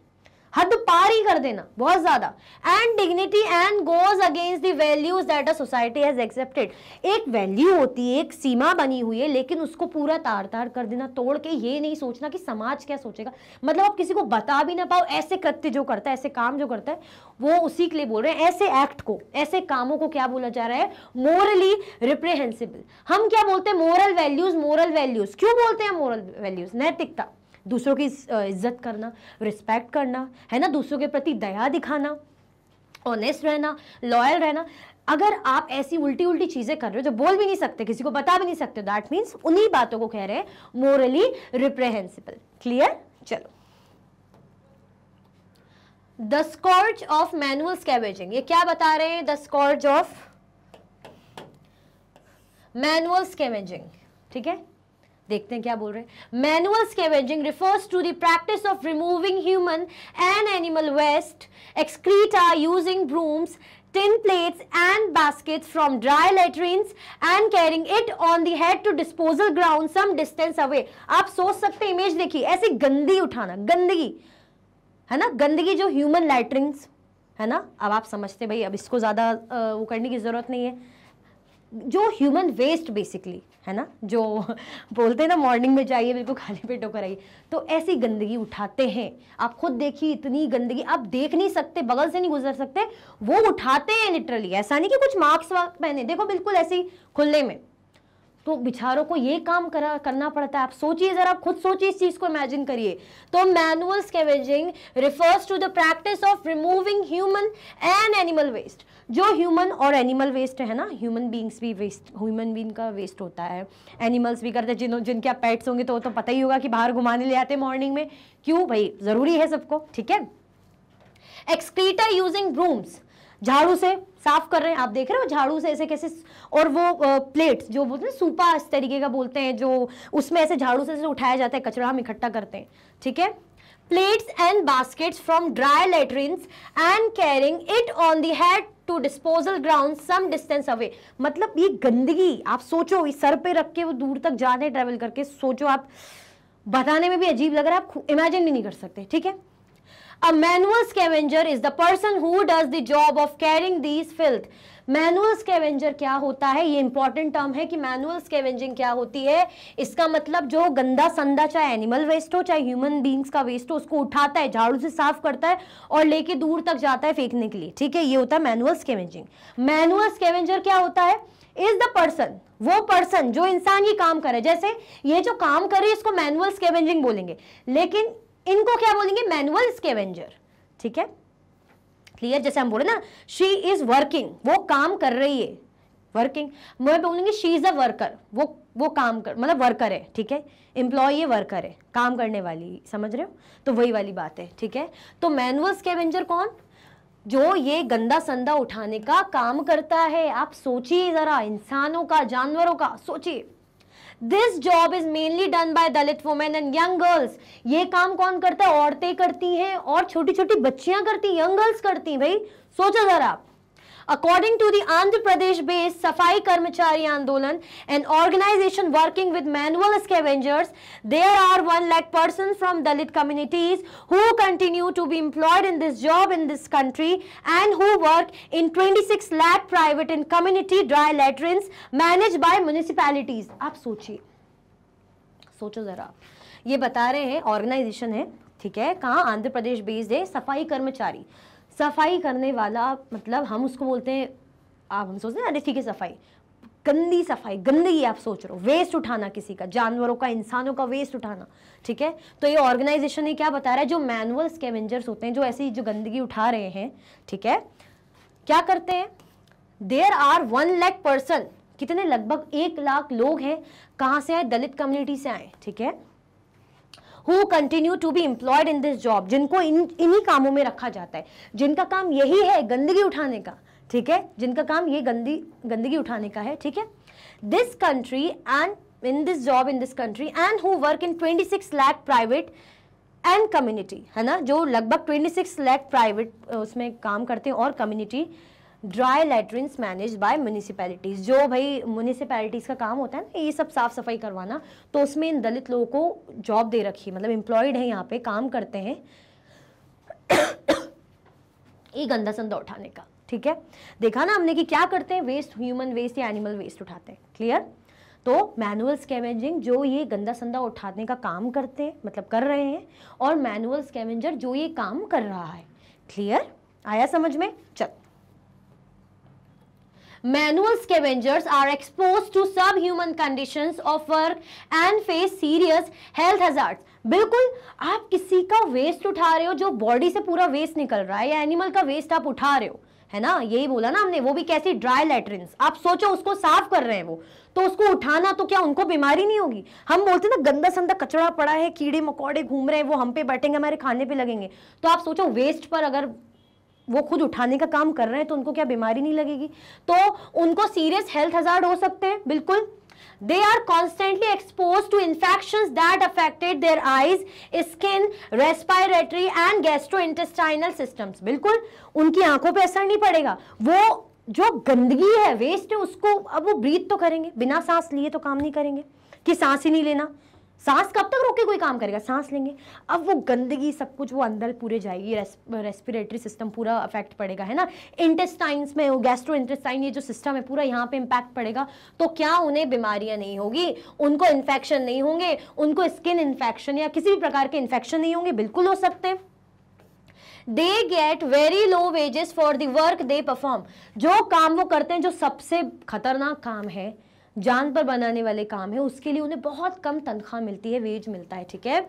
Speaker 1: हद पार ही कर देना बहुत ज्यादा, and dignity and goes against the values that a society has accepted. एक वैल्यू होती है, एक सीमा बनी हुई है, लेकिन उसको पूरा तार तार कर देना, तोड़ के, ये नहीं सोचना कि समाज क्या सोचेगा। मतलब आप किसी को बता भी ना पाओ, ऐसे कृत्य जो करता है, ऐसे काम जो करता है, वो उसी के लिए बोल रहे हैं। ऐसे एक्ट को, ऐसे कामों को क्या बोला जा रहा है, मोरली रिप्रेहेंसिबल। हम क्या बोलते हैं, मोरल वैल्यूज। मोरल वैल्यूज क्यों बोलते हैं मोरल वैल्यूज? नैतिकता, दूसरों की इज्जत करना, रिस्पेक्ट करना, है ना, दूसरों के प्रति दया दिखाना, ऑनेस्ट रहना, लॉयल रहना। अगर आप ऐसी उल्टी उल्टी चीजें कर रहे हो जो बोल भी नहीं सकते, किसी को बता भी नहीं सकते, दैट मीन्स उन्हीं बातों को कह रहे हैं मोरली रिप्रेहेंसिबल। क्लियर? चलो, the scourge of manual scavenging, ये क्या बता रहे हैं? The scourge of manual scavenging, ठीक है, देखते हैं क्या बोल रहे हैं। Manual scavenging refers to the practice of removing human and animal waste, excreta using brooms, tin plates and baskets from dry latrines and carrying it on the head to disposal ground some distance away। आप सोच सकते हैं, image देखिए, ऐसी गंदगी उठाना, गंदगी है ना, गंदगी जो ह्यूमन लैट्रिन्स है ना, अब आप समझते भाई अब इसको ज्यादा वो करने की जरूरत नहीं है, जो ह्यूमन वेस्ट बेसिकली है ना, जो बोलते हैं ना मॉर्निंग में जाइए बिल्कुल खाली पेट होकर आइए, तो ऐसी गंदगी उठाते हैं। आप खुद देखिए, इतनी गंदगी आप देख नहीं सकते, बगल से नहीं गुजर सकते, वो उठाते हैं लिटरली। ऐसा नहीं कि कुछ मास्क पहने, देखो बिल्कुल ऐसे ही खुले में, तो बेचारों को ये काम करना पड़ता है। आप सोचिए जरा, आप खुद सोचिए, इस चीज को इमेजिन करिए। तो manual scavenging refers to the practice of removing human and animal waste, जो ह्यूमन और एनिमल वेस्ट है ना, ह्यूमन बींग्स भी वेस्ट, ह्यूमन बींग का वेस्ट होता है, एनिमल्स भी करते हैं, जिनके आप पेट्स होंगे तो पता ही होगा कि बाहर घुमाने ले आते हैं मॉर्निंग में, क्यों भाई, जरूरी है सबको, ठीक है। एक्सक्रीटा यूजिंग ब्रूम्स, झाड़ू से साफ कर रहे हैं, आप देख रहे हो झाड़ू से ऐसे कैसे, और वो प्लेट्स जो बोलते हैं सूपा इस तरीके का बोलते हैं, जो उसमें ऐसे झाड़ू से उठाया जाता है, कचरा हम इकट्ठा करते हैं, ठीक है। Plates and baskets from dry latrines and carrying it on the head to disposal ground some distance away, मतलब ये गंदगी आप सोचो, इस सर पे रख के वो दूर तक जाने ट्रेवल करके, सोचो आप, बताने में भी अजीब लग रहा है, आप इमेजिन भी नहीं कर सकते, ठीक है। A manual scavenger is the person who does the job of carrying these filth। Manual scavenger क्या होता है, ये इंपॉर्टेंट टर्म है कि मैनुअल स्कैवेंजिंग क्या होती है। इसका मतलब जो गंदा संदा, चाहे एनिमल वेस्ट हो चाहे ह्यूमन बींग्स का वेस्ट हो, उसको उठाता है, झाड़ू से साफ करता है और लेके दूर तक जाता है फेंकने के लिए, ठीक है, ये होता है मैनुअल स्कैवेंजिंग। मैनुअल स्कैवेंजर क्या होता है? इज द पर्सन, वो पर्सन जो इंसान ये काम करे, जैसे ये जो काम करे इसको मैनुअल स्कैवेंजिंग बोलेंगे, लेकिन इनको क्या बोलेंगे? मैनुअल स्कैवेंजर, ठीक है, क्लियर। जैसे हम बोले ना, शी इज वर्किंग, वो काम कर रही है, वर्किंग, मैं बोलेंगे शी इज अ वर्कर, वो काम कर, मतलब वर्कर है, ठीक है, एम्प्लॉय वर्कर है, काम करने वाली, समझ रहे हो, तो वही वाली बात है, ठीक है। तो मैनुअल स्कैवेंजर कौन? जो ये गंदा संदा उठाने का काम करता है। आप सोचिए जरा, इंसानों का, जानवरों का, सोचिए। This job is mainly done by Dalit women and young girls। ये काम कौन करता है? औरतें करती हैं और छोटी छोटी बच्चियां करती, यंग गर्ल्स करती हैं। भाई सोचो जरा आप। According to the Andhra Pradesh-based Safai Karmachari Andolan, an organization working with manual scavengers, there are 1 lakh persons from Dalit communities who continue to be employed in this job in this country and who work in 26 lakh private and community dry latrines managed by municipalities। आप सोचिए, सोचो जरा, ये बता रहे हैं organisation है, ठीक है, कहाँ? आंध्र प्रदेश बेस्ड है, सफाई कर्मचारी, सफाई करने वाला, मतलब हम उसको बोलते हैं, आप हम सोचते हैं अरे ठीक है सफाई, गंदी सफाई, गंदगी आप सोच रहे हो, वेस्ट उठाना किसी का, जानवरों का, इंसानों का वेस्ट उठाना, ठीक है। तो ये ऑर्गेनाइजेशन ये क्या बता रहा है, जो मैनुअल स्कैवेंजर्स होते हैं, जो ऐसी जो गंदगी उठा रहे हैं, ठीक है, क्या करते हैं? देयर आर 1 लाख पर्सन, कितने? लगभग 1 लाख लोग हैं। कहाँ से आए? दलित कम्युनिटी से आए, ठीक है। Who continue to be employed in this job, जिनको इन्हीं कामों में रखा जाता है, जिनका काम यही है गंदगी उठाने का, ठीक है, जिनका काम ये गंदगी उठाने का है, ठीक है। This country and in this job in this country and who work in 26 lakh private and community, है ना, जो लगभग 26 लाख प्राइवेट उसमें काम करते हैं और community dry latrines manage by municipalities, जो भाई म्यूनिसिपैलिटीज का काम होता है ना ये सब साफ सफाई करवाना, तो उसमें इन दलित लोगों को जॉब दे रखी, मतलब एम्प्लॉयड है, यहाँ पे काम करते हैं ये गंदा संदा उठाने का, ठीक है। देखा ना हमने कि क्या करते हैं, वेस्ट, ह्यूमन वेस्ट या एनिमल वेस्ट उठाते हैं, क्लियर। तो मैनुअल स्कैवेंजिंग जो ये गंदा संदा उठाने का काम करते हैं, मतलब कर रहे हैं, और मैनुअल स्कैवेंजर जो ये काम कर रहा है, क्लियर, आया समझ में? चल, Manual scavengers are exposed to subhuman conditions of work and face serious health hazards। बिल्कुल, आप किसी का वेस्ट उठा रहे हो जो बॉडी से पूरा वेस्ट निकल रहा है, या एनिमल का वेस्ट आप उठा रहे हो, है ना, यही बोला ना हमने, वो भी कैसी, ड्राई लैट्रिन्स। आप सोचो उसको साफ कर रहे हैं वो, तो उसको उठाना, तो क्या उनको बीमारी नहीं होगी? हम बोलते ना गंदा संदा कचरा पड़ा है, कीड़े मकोड़े घूम रहे हैं, वो हम पे बैठेंगे, हमारे खाने पे लगेंगे। तो आप सोचो वेस्ट पर अगर वो खुद उठाने का काम कर रहे हैं तो उनको क्या बीमारी नहीं लगेगी? तो उनको सीरियस हेल्थ हजार्ड हो सकते हैं, बिल्कुल। They are constantly exposed to infections that affected their eyes, skin, respiratory and gastrointestinal systems. बिल्कुल उनकी आंखों पे असर नहीं पड़ेगा, वो जो गंदगी है, वेस्ट है, उसको अब वो ब्रीथ तो करेंगे, बिना सांस लिए तो काम नहीं करेंगे, कि सांस ही नहीं लेना, सांस कब तक रोक के कोई काम करेगा, सांस लेंगे। अब वो गंदगी सब कुछ वो अंदर पूरे जाएगी, रेस्पिरेटरी सिस्टम पूरा अफेक्ट पड़ेगा, है ना, इंटेस्टाइन्स में, वो गैस्ट्रो इंटेस्टाइन ये जो सिस्टम है पूरा यहाँ पे इम्पैक्ट पड़ेगा। तो क्या उन्हें बीमारियां नहीं होगी, उनको इन्फेक्शन नहीं होंगे, उनको स्किन इन्फेक्शन या किसी भी प्रकार के इन्फेक्शन नहीं होंगे? बिल्कुल हो सकते हैं। They get very low wages for the work they perform. जो काम वो करते हैं, जो सबसे खतरनाक काम है, जान पर बनाने वाले काम है, उसके लिए उन्हें बहुत कम तनख्वाह मिलती है, वेज मिलता है, ठीक है।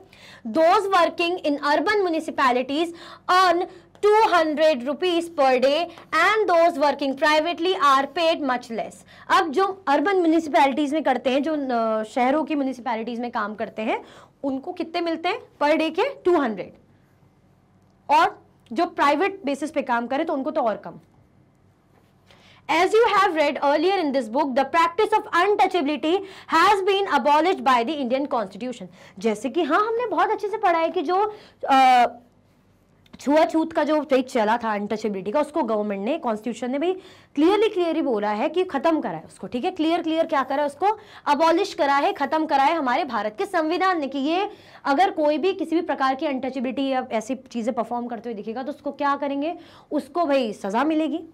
Speaker 1: Those working in urban municipalities earn 200 rupees per day and those working privately are paid much less. अब जो अर्बन म्यूनिसिपैलिटीज में करते हैं, जो शहरों की म्यूनिसिपैलिटीज में काम करते हैं, उनको कितने मिलते हैं पर डे के? 200, और जो प्राइवेट बेसिस पे काम करे तो उनको तो और कम। As you have read earlier in this book, the practice of untouchability has been abolished by the Indian Constitution. जैसे कि हाँ, हमने बहुत अच्छे से पढ़ा है कि जो छुआछूत का जो पेज चला था अनटचेबिलिटी का, उसको गवर्नमेंट ने, कॉन्स्टिट्यूशन ने भाई क्लियरली बोला है कि खत्म करा है उसको, ठीक है, क्लियर क्या करा है उसको, अबॉलिश करा है, खत्म करा है हमारे भारत के संविधान ने, कि ये अगर कोई भी किसी भी प्रकार की अनटचेबिलिटी या ऐसी चीजें परफॉर्म करते हुए दिखेगा तो उसको क्या करेंगे, उसको भाई सजा मिलेगी।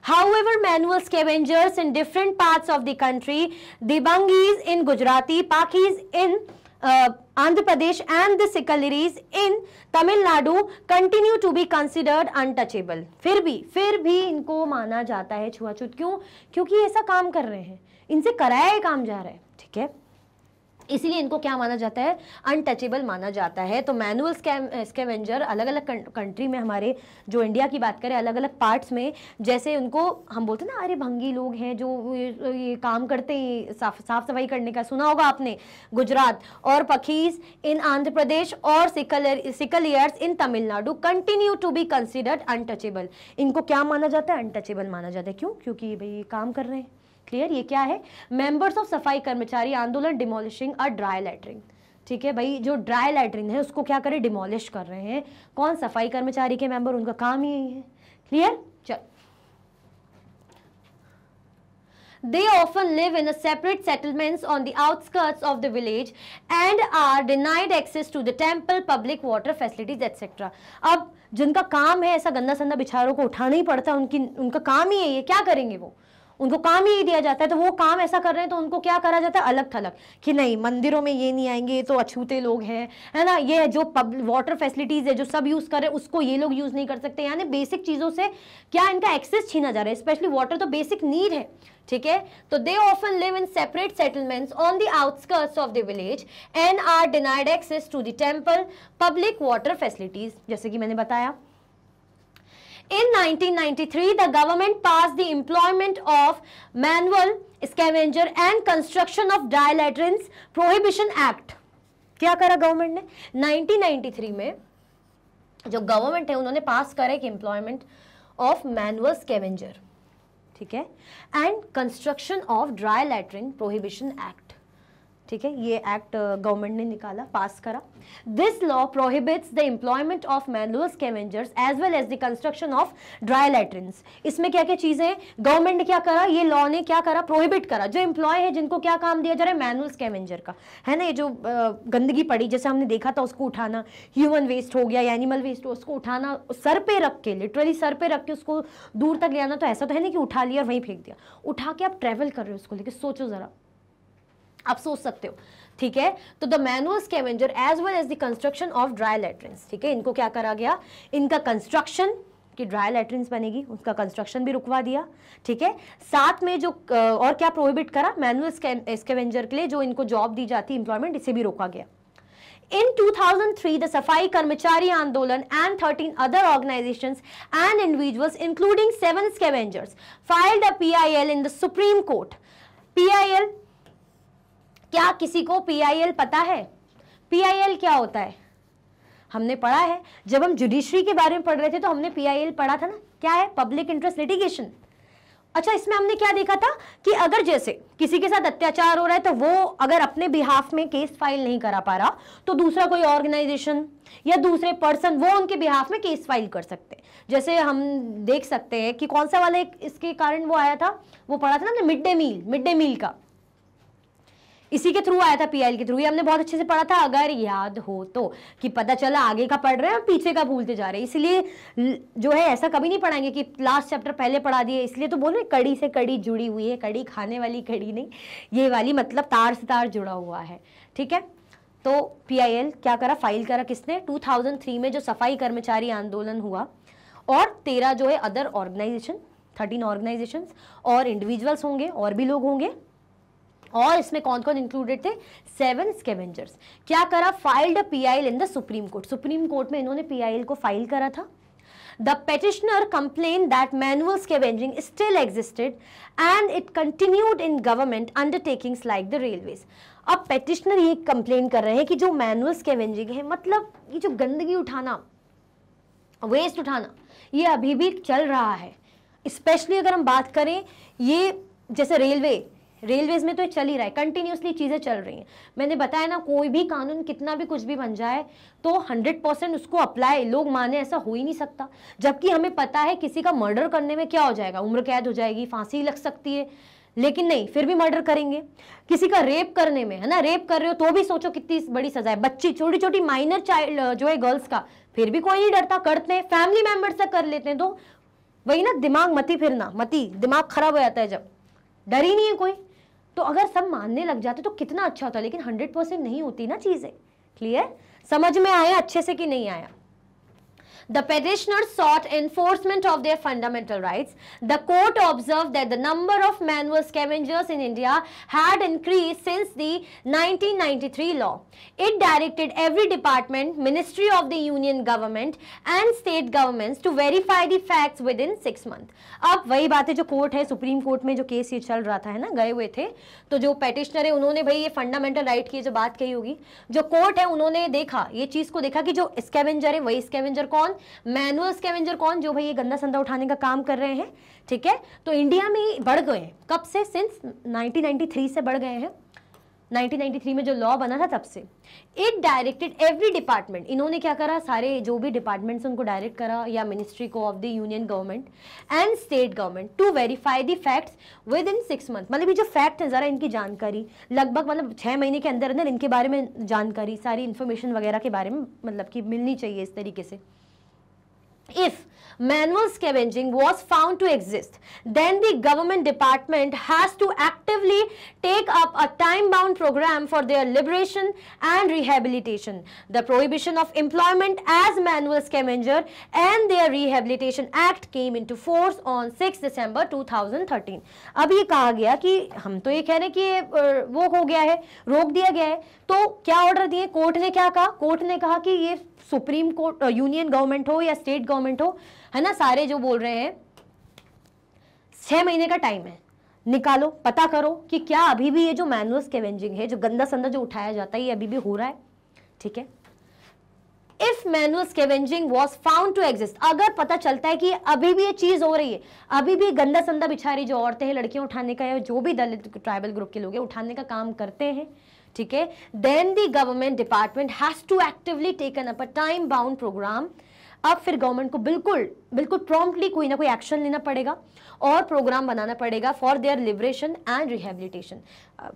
Speaker 1: However, manual scavengers in different parts of the country, Dibangis in Gujarati, Pakis in Andhra Pradesh and the Sikalaris in Tamil Nadu continue to be considered untouchable. फिर भी इनको माना जाता है छुआछूत। क्यों? क्योंकि ऐसा काम कर रहे हैं, इनसे कराया ही काम जा रहा है, ठीक है, इसीलिए इनको क्या माना जाता है? अनटचेबल माना जाता है। तो मैनुअल स्कैवेंजर अलग अलग कंट्री में, हमारे जो इंडिया की बात करें, अलग अलग पार्ट्स में, जैसे उनको हम बोलते हैं ना, अरे भंगी लोग हैं जो ये काम करते हैं, साफ सफाई करने का, सुना होगा आपने, गुजरात, और पखीज इन आंध्र प्रदेश और सिकलियर्स in Tamil Nadu continue to be considered untouchable. इनको क्या माना जाता है? अनटचेबल माना जाता है। क्यों? क्योंकि भाई ये काम कर रहे हैं। क्लियर? ये क्या है? मेंबर्स ऑफ सफाई कर्मचारी आंदोलन डिमोलिशिंग अ ड्राई लैट्रिन, ठीक है भाई, जो ड्राई लैट्रिन है उसको क्या करें? डिमोलिश कर रहे हैं। कौन? सफाई कर्मचारी के मेंबर, उनका काम ही यही है। क्लियर? चल, They often live in a separate settlements on the outskirts of the village and are denied access to the temple, public water facilities, etc. अब जिनका काम है ऐसा गंदा संदा बिचारों को उठाना ही पड़ता है, उनका काम ही है ये, क्या करेंगे वो? उनको काम ही दिया जाता है, तो वो काम ऐसा कर रहे हैं तो उनको क्या करा जाता है? अलग थलग, कि नहीं मंदिरों में ये नहीं आएंगे, ये तो अछूते लोग हैं, है ना, ये जो वाटर फैसिलिटीज है जो सब यूज कर रहे हैं उसको ये लोग यूज नहीं कर सकते। यानी बेसिक चीजों से क्या इनका एक्सेस छीना जा रहा है। स्पेशली वाटर तो बेसिक नीड है, ठीक है। तो they often live in separate settlements on the outskirts of the village and are denied access to the temple, public water facilities, जैसे कि मैंने बताया। In 1993, the government passed the Employment of Manual Scavenger and Construction of Dry Latrines Prohibition Act। क्या करा government ने? 1993 में जो government है उन्होंने पास करा एक एम्प्लॉयमेंट ऑफ मैनुअल स्कैवेंजर, ठीक है, and construction of dry latrine prohibition act, ठीक है, ये एक्ट गवर्नमेंट ने निकाला, पास करा। This law prohibits the employment of manual scavengers as well as the construction of dry latrines. इसमें क्या क्या चीजें गवर्नमेंट ने क्या करा? ये लॉ ने क्या करा? प्रोहिबिट करा। जो एम्प्लॉय है जिनको क्या काम दिया जा रहा है? मैनुअल स्कैवेंजर का, है ना, ये जो गंदगी पड़ी जैसे हमने देखा था उसको उठाना, ह्यूमन वेस्ट हो गया या एनिमल वेस्ट हो, उसको उठाना सर पे रख के, लिटरली सर पे रख के उसको दूर तक ले आना। तो ऐसा तो है नहीं कि उठा लिया और वहीं फेंक दिया, उठा के आप ट्रेवल कर रहे हो उसको लेके, सोचो जरा, आप सोच सकते हो, ठीक है। तो the manual scavenger as well as the construction of dry latrines, ठीक है, इनको क्या करा गया? इनका कंस्ट्रक्शन की ड्राई लैट्रिन्स बनेगी, उसका कंस्ट्रक्शन भी रुकवा दिया, ठीक है। साथ में जो और क्या प्रोहिबिट करा? मैनुअल स्कैवेंजर के लिए जो इनको जॉब दी जाती है, एम्प्लॉयमेंट, इसे भी रोका गया। In 2003, the Safai Karmachari Andolan and 13 other organizations and individuals, including 7 scavengers, filed a PIL in the Supreme Court. PIL, क्या किसी को PIL पता है? PIL क्या होता है? हमने पढ़ा है, जब हम जुडिशरी के बारे में पढ़ रहे थे तो हमने PIL पढ़ा था ना, क्या है? Public interest litigation. अच्छा, इसमें हमने क्या देखा था कि अगर जैसे किसी के साथ अत्याचार हो रहा है तो वो अगर अपने बिहाफ में केस फाइल नहीं करा पा रहा तो दूसरा कोई ऑर्गेनाइजेशन या दूसरे पर्सन वो उनके बिहाफ में केस फाइल कर सकते हैं। जैसे हम देख सकते हैं कि कौन सा वाला इसके कारण वो आया था, वो पढ़ा था ना मिड डे मील का, इसी के थ्रू आया था, PIL के थ्रू। ये हमने बहुत अच्छे से पढ़ा था, अगर याद हो तो, कि पता चला आगे का पढ़ रहे हैं और पीछे का भूलते जा रहे हैं। इसलिए जो है ऐसा कभी नहीं पढ़ाएंगे कि लास्ट चैप्टर पहले पढ़ा दिए, इसलिए तो बोल रहे कड़ी से कड़ी जुड़ी हुई है, कड़ी खाने वाली कड़ी नहीं, ये वाली मतलब तार से तार जुड़ा हुआ है, ठीक है। तो PIL क्या करा, फाइल करा किसने? 2003 में जो सफाई कर्मचारी आंदोलन हुआ और 13 जो है अदर ऑर्गेनाइजेशन, 13 ऑर्गेनाइजेशन और इंडिविजुअल्स होंगे और भी लोग होंगे, और इसमें कौन कौन इंक्लूडेड थे? 7 स्कैवेंजर्स। क्या करा? Filed a PIL in the supreme court. Supreme court में इन्होंने PIL को फाइल करा था। The petitioner complain that manual scavenging still existed and it continued in government undertakings like the railways. अब पेटिशनर ये कंप्लेन कर रहे हैं कि जो मैनुअल स्कैवेंजिंग है, मतलब ये जो गंदगी उठाना, वेस्ट उठाना, ये अभी भी चल रहा है। स्पेशली अगर हम बात करें, ये जैसे रेलवेज में तो ये चल ही रहा है, कंटिन्यूसली चीज़ें चल रही हैं। मैंने बताया ना, कोई भी कानून कितना भी कुछ भी बन जाए तो 100% उसको अप्लाई लोग माने, ऐसा हो ही नहीं सकता। जबकि हमें पता है किसी का मर्डर करने में क्या हो जाएगा, उम्र कैद हो जाएगी, फांसी लग सकती है, लेकिन नहीं, फिर भी मर्डर करेंगे। किसी का रेप करने में, है ना, रेप कर रहे हो तो भी सोचो कितनी बड़ी सजा है। बच्ची, छोटी छोटी माइनर चाइल्ड जो है गर्ल्स का, फिर भी कोई नहीं डरता, करते हैं, फैमिली मेंबर्स तक कर लेते हैं। तो वही ना, दिमाग दिमाग खराब हो जाता है जब डर ही नहीं है कोई। तो अगर सब मानने लग जाते तो कितना अच्छा होता, लेकिन 100% नहीं होती ना चीजें। क्लियर? समझ में आया अच्छे से कि नहीं आया? The petitioners sought enforcement of their fundamental rights. The court observed that the number of manual scavengers in India had increased since the 1993 law. It directed every department, ministry of the union government and state governments to verify the facts within 6 months. अब वही बात है, जो court है, supreme court में जो case ये चल रहा था, है ना, गए हुए थे, तो जो पेटिशनर है उन्होंने भाई ये फंडामेंटल राइट की जो बात कही होगी, जो कोर्ट है उन्होंने देखा, ये चीज को देखा कि जो स्कैवेंजर है, वही स्कैवेंजर कौन, मैनुअल स्कैवेंजर कौन, जो भाई ये गंदा संदा उठाने का काम कर रहे हैं, ठीक है। तो इंडिया में बढ़ गए हैं, कब से? सिंस 1993 से बढ़ गए हैं। 1993 में जो लॉ बना था तब से। इट डायरेक्टेड एवरी डिपार्टमेंट, इन्होंने क्या करा, सारे जो भी डिपार्टमेंट्स उनको डायरेक्ट करा, या मिनिस्ट्री को of the union government and state government, to verify the facts within 6 month. मतलब ये जो फैक्ट है, जरा इनकी जानकारी लगभग मतलब 6 महीने के अंदर अंदर इनके बारे में जानकारी, सारी इन्फॉर्मेशन वगैरह के बारे में मतलब कि मिलनी चाहिए इस तरीके से। If manual scavenging was found to exist, then the government department has to actively take up a time-bound program for their liberation and rehabilitation. The Prohibition of Employment as Manual Scavenger and their Rehabilitation Act came into force on 6 December 2013. अब ये कहा गया कि हम तो ये कह रहे हैं कि वो हो गया है, रोक दिया गया है, तो क्या ऑर्डर दिए कोर्ट ने? क्या कहा? कोर्ट ने कहा कि ये सुप्रीम कोर्ट, यूनियन गवर्नमेंट हो या स्टेट गवर्नमेंट हो, है ना, सारे जो बोल रहे हैं 6 महीने का टाइम है, निकालो, पता करो कि क्या अभी भी ये जो मैनुअल स्कैवेंजिंग है, जो गंदा संदा जो उठाया जाता है, ये अभी भी हो रहा है, ठीक है। If manual scavenging was found to exist, अगर पता चलता है कि अभी भी ये चीज हो रही है, अभी भी गंदा संदा बिचारी जो औरतें हैं, लड़कियां उठाने का, या जो भी दलित ट्राइबल ग्रुप के लोग हैं उठाने का काम करते हैं, ठीक है, then the government department has to actively taken up a time bound programme. अब फिर गवर्नमेंट को बिल्कुल प्रॉम्प्टली कोई ना कोई एक्शन लेना पड़ेगा और प्रोग्राम बनाना पड़ेगा for their liberation and rehabilitation.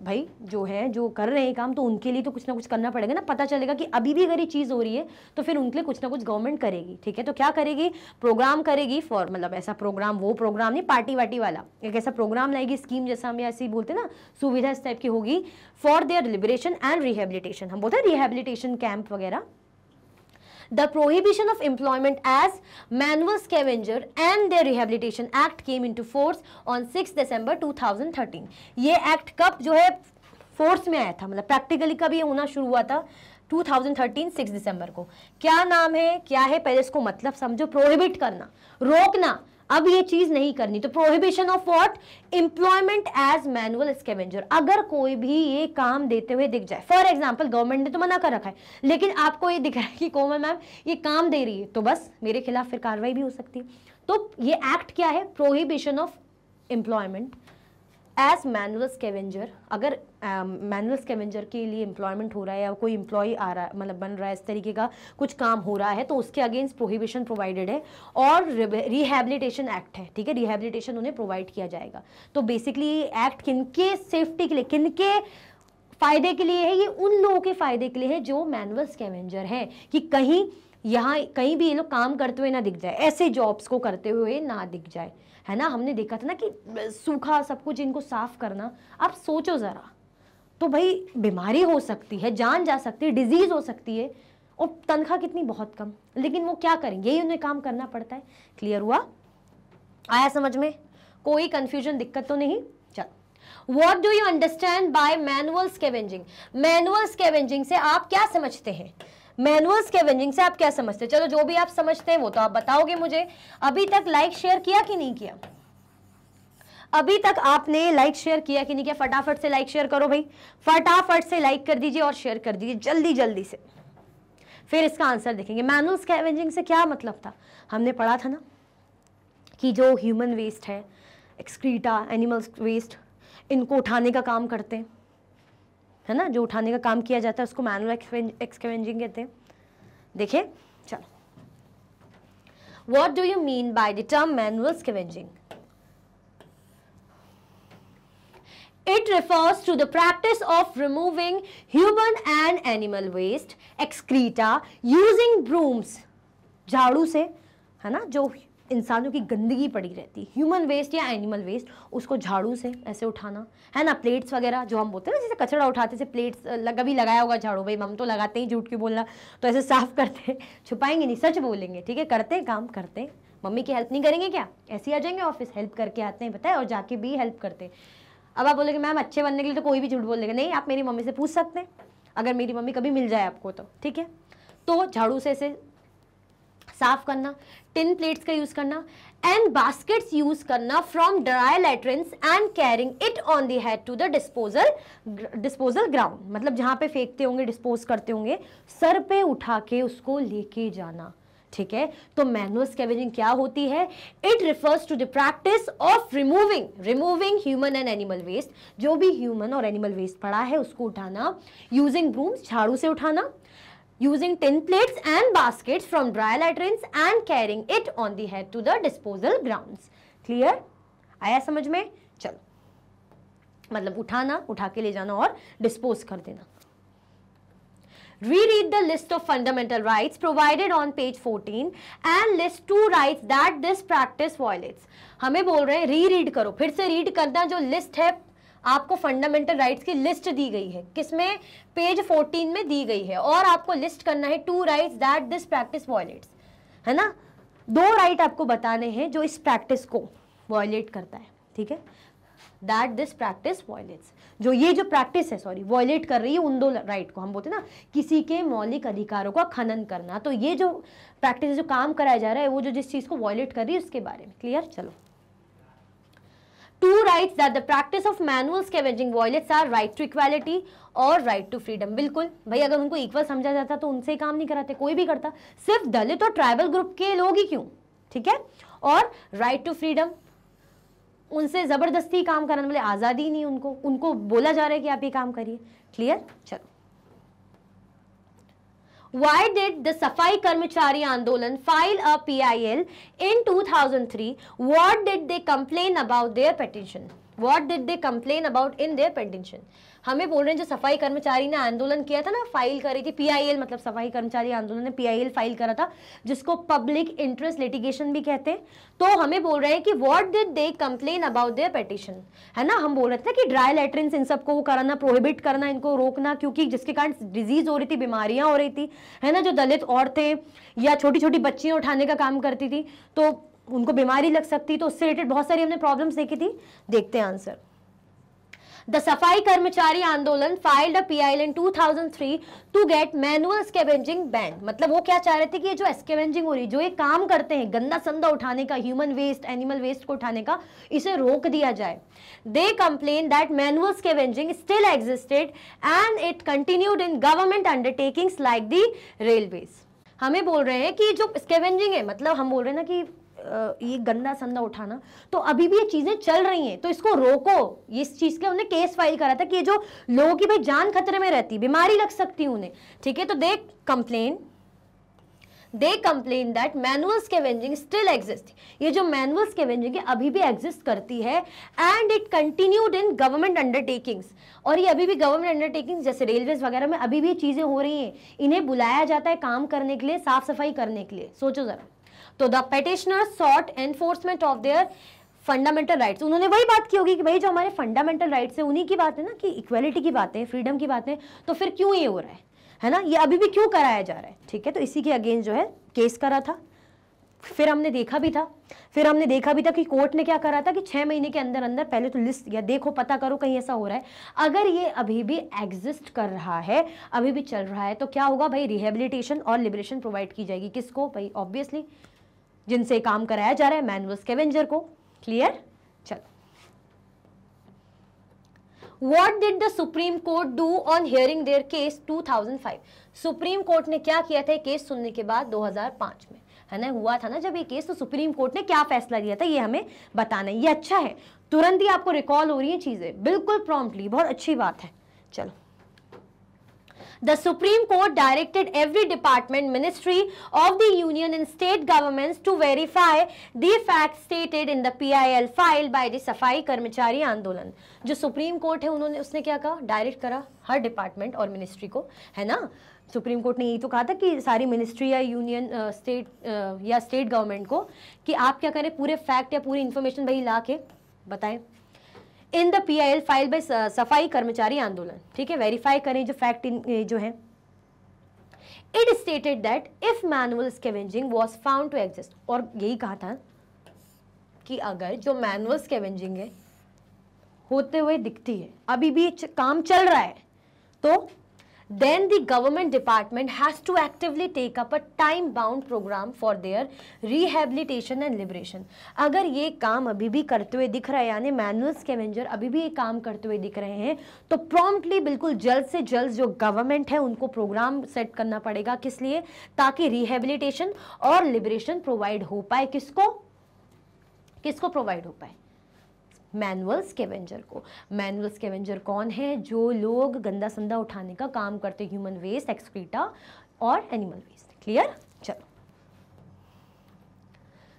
Speaker 1: भाई जो है, जो कर रहे हैं काम, तो उनके लिए तो कुछ ना कुछ करना पड़ेगा ना। पता चलेगा कि अभी भी अगर ये चीज़ हो रही है तो फिर उनके लिए कुछ ना कुछ गवर्नमेंट करेगी, ठीक है। तो क्या करेगी? प्रोग्राम करेगी फॉर, मतलब ऐसा प्रोग्राम, वो प्रोग्राम नहीं पार्टी वाटी वाला, एक ऐसा प्रोग्राम लाएगी, स्कीम जैसा हम ऐसे ही बोलते हैं ना, सुविधा इस टाइप की होगी for their liberation and rehabilitation. हम बोलते हैं रिहेबिलिटेशन कैंप वगैरह। The Prohibition of Employment as Manual Scavenger and their Rehabilitation Act came into force on 6 December 2013. ये एक्ट कब जो है फोर्स में आया था, मतलब प्रैक्टिकली कब ये होना शुरू हुआ था? 2013 6 दिसंबर को। क्या नाम है, क्या है, पहले इसको मतलब समझो। प्रोहिबिट करना, रोकना, अब ये चीज नहीं करनी। तो prohibition of what, employment as manual scavenger. अगर कोई भी ये काम देते हुए दिख जाए, फॉर एग्जांपल गवर्नमेंट ने तो मना कर रखा है, लेकिन आपको ये दिख रहा है कि कोमल मैम ये काम दे रही है, तो बस मेरे खिलाफ फिर कार्रवाई भी हो सकती है। तो ये एक्ट क्या है, prohibition of employment as manual scavenger. अगर मैनुअल स्कैवेंजर के लिए एम्प्लॉयमेंट हो रहा है या कोई एम्प्लॉय आ रहा है, मतलब बन रहा है, इस तरीके का कुछ काम हो रहा है, तो उसके अगेंस्ट प्रोहिबिशन प्रोवाइडेड है और रिहैबिलिटेशन एक्ट है, ठीक है, रिहैबिलिटेशन उन्हें प्रोवाइड किया जाएगा। तो बेसिकली ये एक्ट किनके सेफ्टी के लिए, किनके फायदे के लिए है, ये उन लोगों के फायदे के लिए है जो मैनुअल स्कैवेंजर है, कि कहीं यहाँ कहीं भी ये लोग काम करते हुए ना दिख जाए, ऐसे जॉब्स को करते हुए ना दिख जाए, है ना। हमने देखा था ना कि सूखा सब कुछ इनको साफ करना, आप सोचो जरा, तो भाई बीमारी हो सकती है, जान जा सकती है, डिजीज हो सकती है, और तनख्वाह कितनी बहुत कम, लेकिन वो क्या करेंगे, यही उन्हें काम करना पड़ता है। क्लियर हुआ, आया समझ में, कोई कंफ्यूजन, दिक्कत तो नहीं। चलो, what do you understand by manual scavenging. Manual scavenging से आप क्या समझते हैं, मैनुअल स्कैवेंजिंग से आप क्या समझते हैं? चलो जो भी आप समझते हैं वो तो आप बताओगे मुझे। अभी तक लाइक शेयर किया कि नहीं किया, अभी तक आपने लाइक शेयर किया कि नहीं किया? फटाफट से लाइक शेयर करो भाई, फटाफट से लाइक कर दीजिए और शेयर कर दीजिए जल्दी जल्दी से, फिर इसका आंसर देखेंगे। मैनुअल स्कैवेंजिंग से क्या मतलब था, हमने पढ़ा था ना कि जो ह्यूमन वेस्ट है, एक्सक्रीटा, एनिमल्स वेस्ट, इनको उठाने का काम करते हैं, है ना, जो उठाने का काम किया जाता है उसको मैनुअल स्कैवेंजिंग कहते हैं। देखिए चलो, what do you mean by the term manual scavenging? It refers to the practice of removing human and animal waste, excreta, using brooms, झाड़ू से, है ना, जो इंसानों की गंदगी पड़ी रहती है, ह्यूमन वेस्ट या एनिमल वेस्ट, उसको झाड़ू से ऐसे उठाना, है ना। प्लेट्स वगैरह जो हम बोलते हैं ना, जैसे कचरा उठाते से प्लेट्स कभी लगाया होगा झाड़ू, भाई हम तो लगाते ही, झूठ क्यों बोलना, तो ऐसे साफ करते हैं, छुपाएंगे नहीं, सच बोलेंगे, ठीक है, करते हैं काम, करते हैं। मम्मी की हेल्प नहीं करेंगे क्या, ऐसे ही आ जाएंगे ऑफिस, हेल्प करके आते हैं, पता है, और जाके भी हेल्प करते हैं। अब आप बोलेंगे मैम अच्छे बनने के लिए तो कोई भी झूठ बोल देगा, नहीं, आप मेरी मम्मी से पूछ सकते हैं, अगर मेरी मम्मी कभी मिल जाए आपको तो, ठीक है। तो झाड़ू से ऐसे साफ करना, टिन प्लेट्स का यूज करना, एंड बास्केट्स यूज करना from dry latrines and carrying it on the head to the disposal ground, मतलब जहां पे फेंकते होंगे, डिस्पोज करते होंगे, सर पे उठा के उसको लेके जाना, ठीक है। तो मैनुअल स्कैवेंजिंग क्या होती है? It refers to the practice of removing human and animal waste, जो भी ह्यूमन और एनिमल वेस्ट पड़ा है उसको उठाना, यूजिंग ब्रूम्स, झाड़ू से उठाना, using tin plates and baskets from dry latrines and carrying it on the head to the disposal grounds. Clear? आया समझ में? चलो, मतलब उठाना, उठा के ले जाना और डिस्पोज कर देना। Reread the list of fundamental rights provided on page 14 and list 2 rights that this practice violates. हमें बोल रहे हैं रीरीड करो, फिर से रीड करना जो लिस्ट है, आपको फंडामेंटल राइट्स की लिस्ट दी गई है, किसमें? पेज 14 में दी गई है, और आपको लिस्ट करना है 2 rights that this practice violets, है ना। 2 राइट आपको बताने हैं जो इस प्रैक्टिस को वायलेट करता है, ठीक है, दैट दिस प्रैक्टिस वायलेट्स, जो ये जो प्रैक्टिस है, सॉरी, वायलेट कर रही है उन 2 राइट को। हम बोलते हैं ना किसी के मौलिक अधिकारों का खनन करना, तो ये जो प्रैक्टिस, जो काम कराया जा रहा है, वो जो जिस चीज को वायलेट कर रही है उसके बारे में। क्लियर? चलो, 2 rights that the practice of manual scavenging violates are right to equality और right to freedom। बिल्कुल भाई, अगर उनको इक्वल समझा जाता तो उनसे काम नहीं कराते, कोई भी करता, सिर्फ दलित और ट्राइबल ग्रुप के लोग ही क्यों, ठीक है। और राइट टू फ्रीडम, उनसे जबरदस्ती काम कराने वाले, आजादी नहीं उनको बोला जा रहा है कि आप ये काम करिए। क्लियर? चलो, Why did the Safai Karmachari Andolan file a PIL in 2003? What did they complain about their petition? What did they complain about in their petition? हमें बोल रहे हैं जो सफाई कर्मचारी ने आंदोलन किया था ना, फाइल करी थी PIL, मतलब सफाई कर्मचारी आंदोलन ने PIL फाइल करा था, जिसको पब्लिक इंटरेस्ट लिटिगेशन भी कहते हैं। तो हमें बोल रहे हैं कि what did they complain about their petition, है ना। हम बोल रहे थे कि ड्राई लैट्रिन्स इन सबको वो कराना, प्रोहिबिट करना, इनको रोकना, क्योंकि जिसके कारण डिजीज हो रही थी, बीमारियां हो रही थी, है ना। जो दलित औरतें या छोटी छोटी बच्चियां उठाने का काम करती थी तो उनको बीमारी लग सकती, तो उससे रिलेटेड बहुत सारी हमने प्रॉब्लम्स देखी थी। देखते हैं answer. The Safai Karamchari Andolan filed a PIL in 2003 to get manual scavenging ban. मतलब वो क्या चाह रहे थे कि ये जो स्कैवेंजिंग हो रही, जो ये काम करते हैं गंदा संदा उठाने का, ह्यूमन वेस्ट, एनिमल वेस्ट को उठाने का, इसे रोक दिया जाए। They complain that manual scavenging still existed and it continued in government undertakings like the railways. हमें बोल रहे हैं कि जो स्कैवेंजिंग है, मतलब हम बोल रहे हैं ना कि ये गंदा संदा उठाना, तो अभी भी ये चीजें चल रही हैं, तो इसको रोको। ये इस चीज के उन्हें केस फाइल करा था कि ये जो लोगों की भाई जान खतरे में रहती, बीमारी लग सकती उन्हें, ठीक है। तो they complain that manual scavenging still exist. ये जो मैनुअल स्कैवेंजिंग है अभी भी एग्जिस्ट करती है and it continued in government undertakings. और ये अभी भी गवर्नमेंट अंडरटेकिंग्स जैसे रेलवेज वगैरह में अभी भी चीजें हो रही हैं, इन्हें बुलाया जाता है काम करने के लिए, साफ सफाई करने के लिए। सोचो जरा। तो the petitioners sought enforcement of their fundamental rights. उन्होंने वही बात की होगी कि भाई जो हमारे फंडामेंटल राइट्स है उन्हीं की बात है ना, कि इक्वालिटी की बात है, फ्रीडम की बात है, तो फिर क्यों ये हो रहा है ना, ये अभी भी क्यों कराया जा रहा है, ठीक है। तो इसी के अगेंस्ट जो है केस करा था। फिर हमने देखा भी था कि कोर्ट ने क्या करा था कि 6 महीने के अंदर अंदर पहले तो लिस्ट या देखो, पता करो कहीं ऐसा हो रहा है। अगर ये अभी भी एग्जिस्ट कर रहा है, अभी भी चल रहा है, तो क्या होगा भाई, रिहेबिलिटेशन और लिबरेशन प्रोवाइड की जाएगी। किसको भाई, ऑब्वियसली जिनसे काम कराया जा रहा है, मैनुअल स्कैवेंजर को। क्लियर। चलो, What did the Supreme Court do on hearing their case 2005? Supreme court ने क्या किया था केस सुनने के बाद 2005 में, है ना, हुआ था ना जब ये केस, तो सुप्रीम कोर्ट ने क्या फैसला लिया था ये हमें बताना है। ये अच्छा है, तुरंत ही आपको रिकॉल हो रही है चीजें, बिल्कुल प्रॉम्प्टली, बहुत अच्छी बात है। चलो, The Supreme Court directed every department, ministry of the union and state governments to verify the facts stated in the PIL filed by the सफाई कर्मचारी आंदोलन। जो सुप्रीम कोर्ट है उसने क्या कहा, डायरेक्ट करा हर डिपार्टमेंट और मिनिस्ट्री को, है ना। सुप्रीम कोर्ट ने यही तो कहा था कि सारी मिनिस्ट्री या यूनियन स्टेट गवर्नमेंट को कि आप क्या करें, पूरे फैक्ट या पूरी इंफॉर्मेशन भाई ला के बताएं in the PIL file by सफाई कर्मचारी आंदोलन, ठीक है, वेरीफाई करें जो फैक्ट जो है। It stated that if manual scavenging was found to exist, और यही कहा था कि अगर जो मैनुअल स्कैवेंजिंग है होते हुए दिखती है, अभी भी काम चल रहा है, तो then the government department has to actively take up a time bound program for their rehabilitation and liberation। अगर ये काम अभी भी करते हुए दिख रहा है, यानी मैनुअल स्कैवेंजर अभी भी ये काम करते हुए दिख रहे हैं, तो प्रॉम्प्टली बिल्कुल जल्द से जल्द जो गवर्नमेंट है उनको प्रोग्राम सेट करना पड़ेगा। किस लिए, ताकि रिहेबिलिटेशन और लिबरेशन प्रोवाइड हो पाए। किसको प्रोवाइड हो पाए, मैनुअल स्कैवेंजर को। मैनुअल स्कैवेंजर कौन है, जो लोग गंदा संदा उठाने का काम करते, ह्यूमन वेस्ट, एक्सक्रीटा और एनिमल वेस्ट। क्लियर। चलो,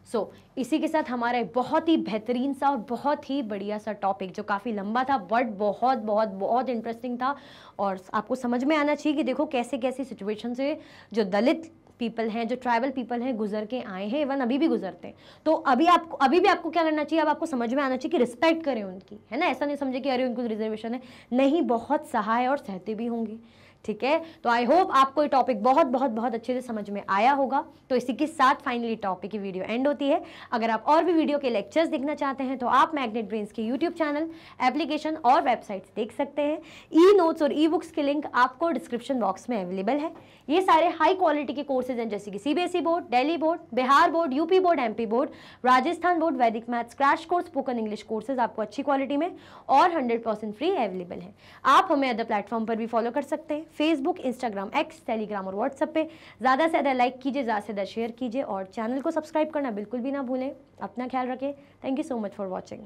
Speaker 1: सो इसी के साथ हमारा एक बहुत ही बेहतरीन सा और बहुत ही बढ़िया सा टॉपिक, जो काफ़ी लंबा था बट बहुत बहुत बहुत इंटरेस्टिंग था, और आपको समझ में आना चाहिए कि देखो कैसे कैसी सिचुएशन से जो दलित पीपल हैं, जो ट्राइबल पीपल हैं, गुजर के आए हैं, इवन अभी भी गुजरते हैं। तो अभी भी आपको क्या करना चाहिए, अब आपको समझ में आना चाहिए कि रिस्पेक्ट करें उनकी, है ना। ऐसा नहीं समझे कि अरे उनको रिजर्वेशन है, नहीं, बहुत सहाय और सहते भी होंगे, ठीक है। तो आई होप आपको ये टॉपिक बहुत बहुत बहुत अच्छे से समझ में आया होगा। तो इसी के साथ फाइनली टॉपिक की वीडियो एंड होती है। अगर आप और भी वीडियो के लेक्चर्स देखना चाहते हैं तो आप मैग्नेट ब्रेन्स के यूट्यूब चैनल, एप्लीकेशन और वेबसाइट्स देख सकते हैं। ई नोट्स और ई बुक्स के लिंक आपको डिस्क्रिप्शन बॉक्स में अवेलेबल है। ये सारे हाई क्वालिटी के कोर्सेज हैं, जैसे कि CBSE board, Delhi board, Bihar board, UP board, MP board, Rajasthan board, Vedic maths crash course, spoken English courses आपको अच्छी क्वालिटी में और 100% फ्री अवेलेबल है। आप हमें अदर प्लेटफॉर्म पर भी फॉलो कर सकते हैं, फेसबुक, इंस्टाग्राम, एक्स, टेलीग्राम और व्हाट्सएप पे। ज़्यादा से ज़्यादा लाइक कीजिए, ज़्यादा से ज़्यादा शेयर कीजिए और चैनल को सब्सक्राइब करना बिल्कुल भी ना भूलें। अपना ख्याल रखें। Thank you so much for watching.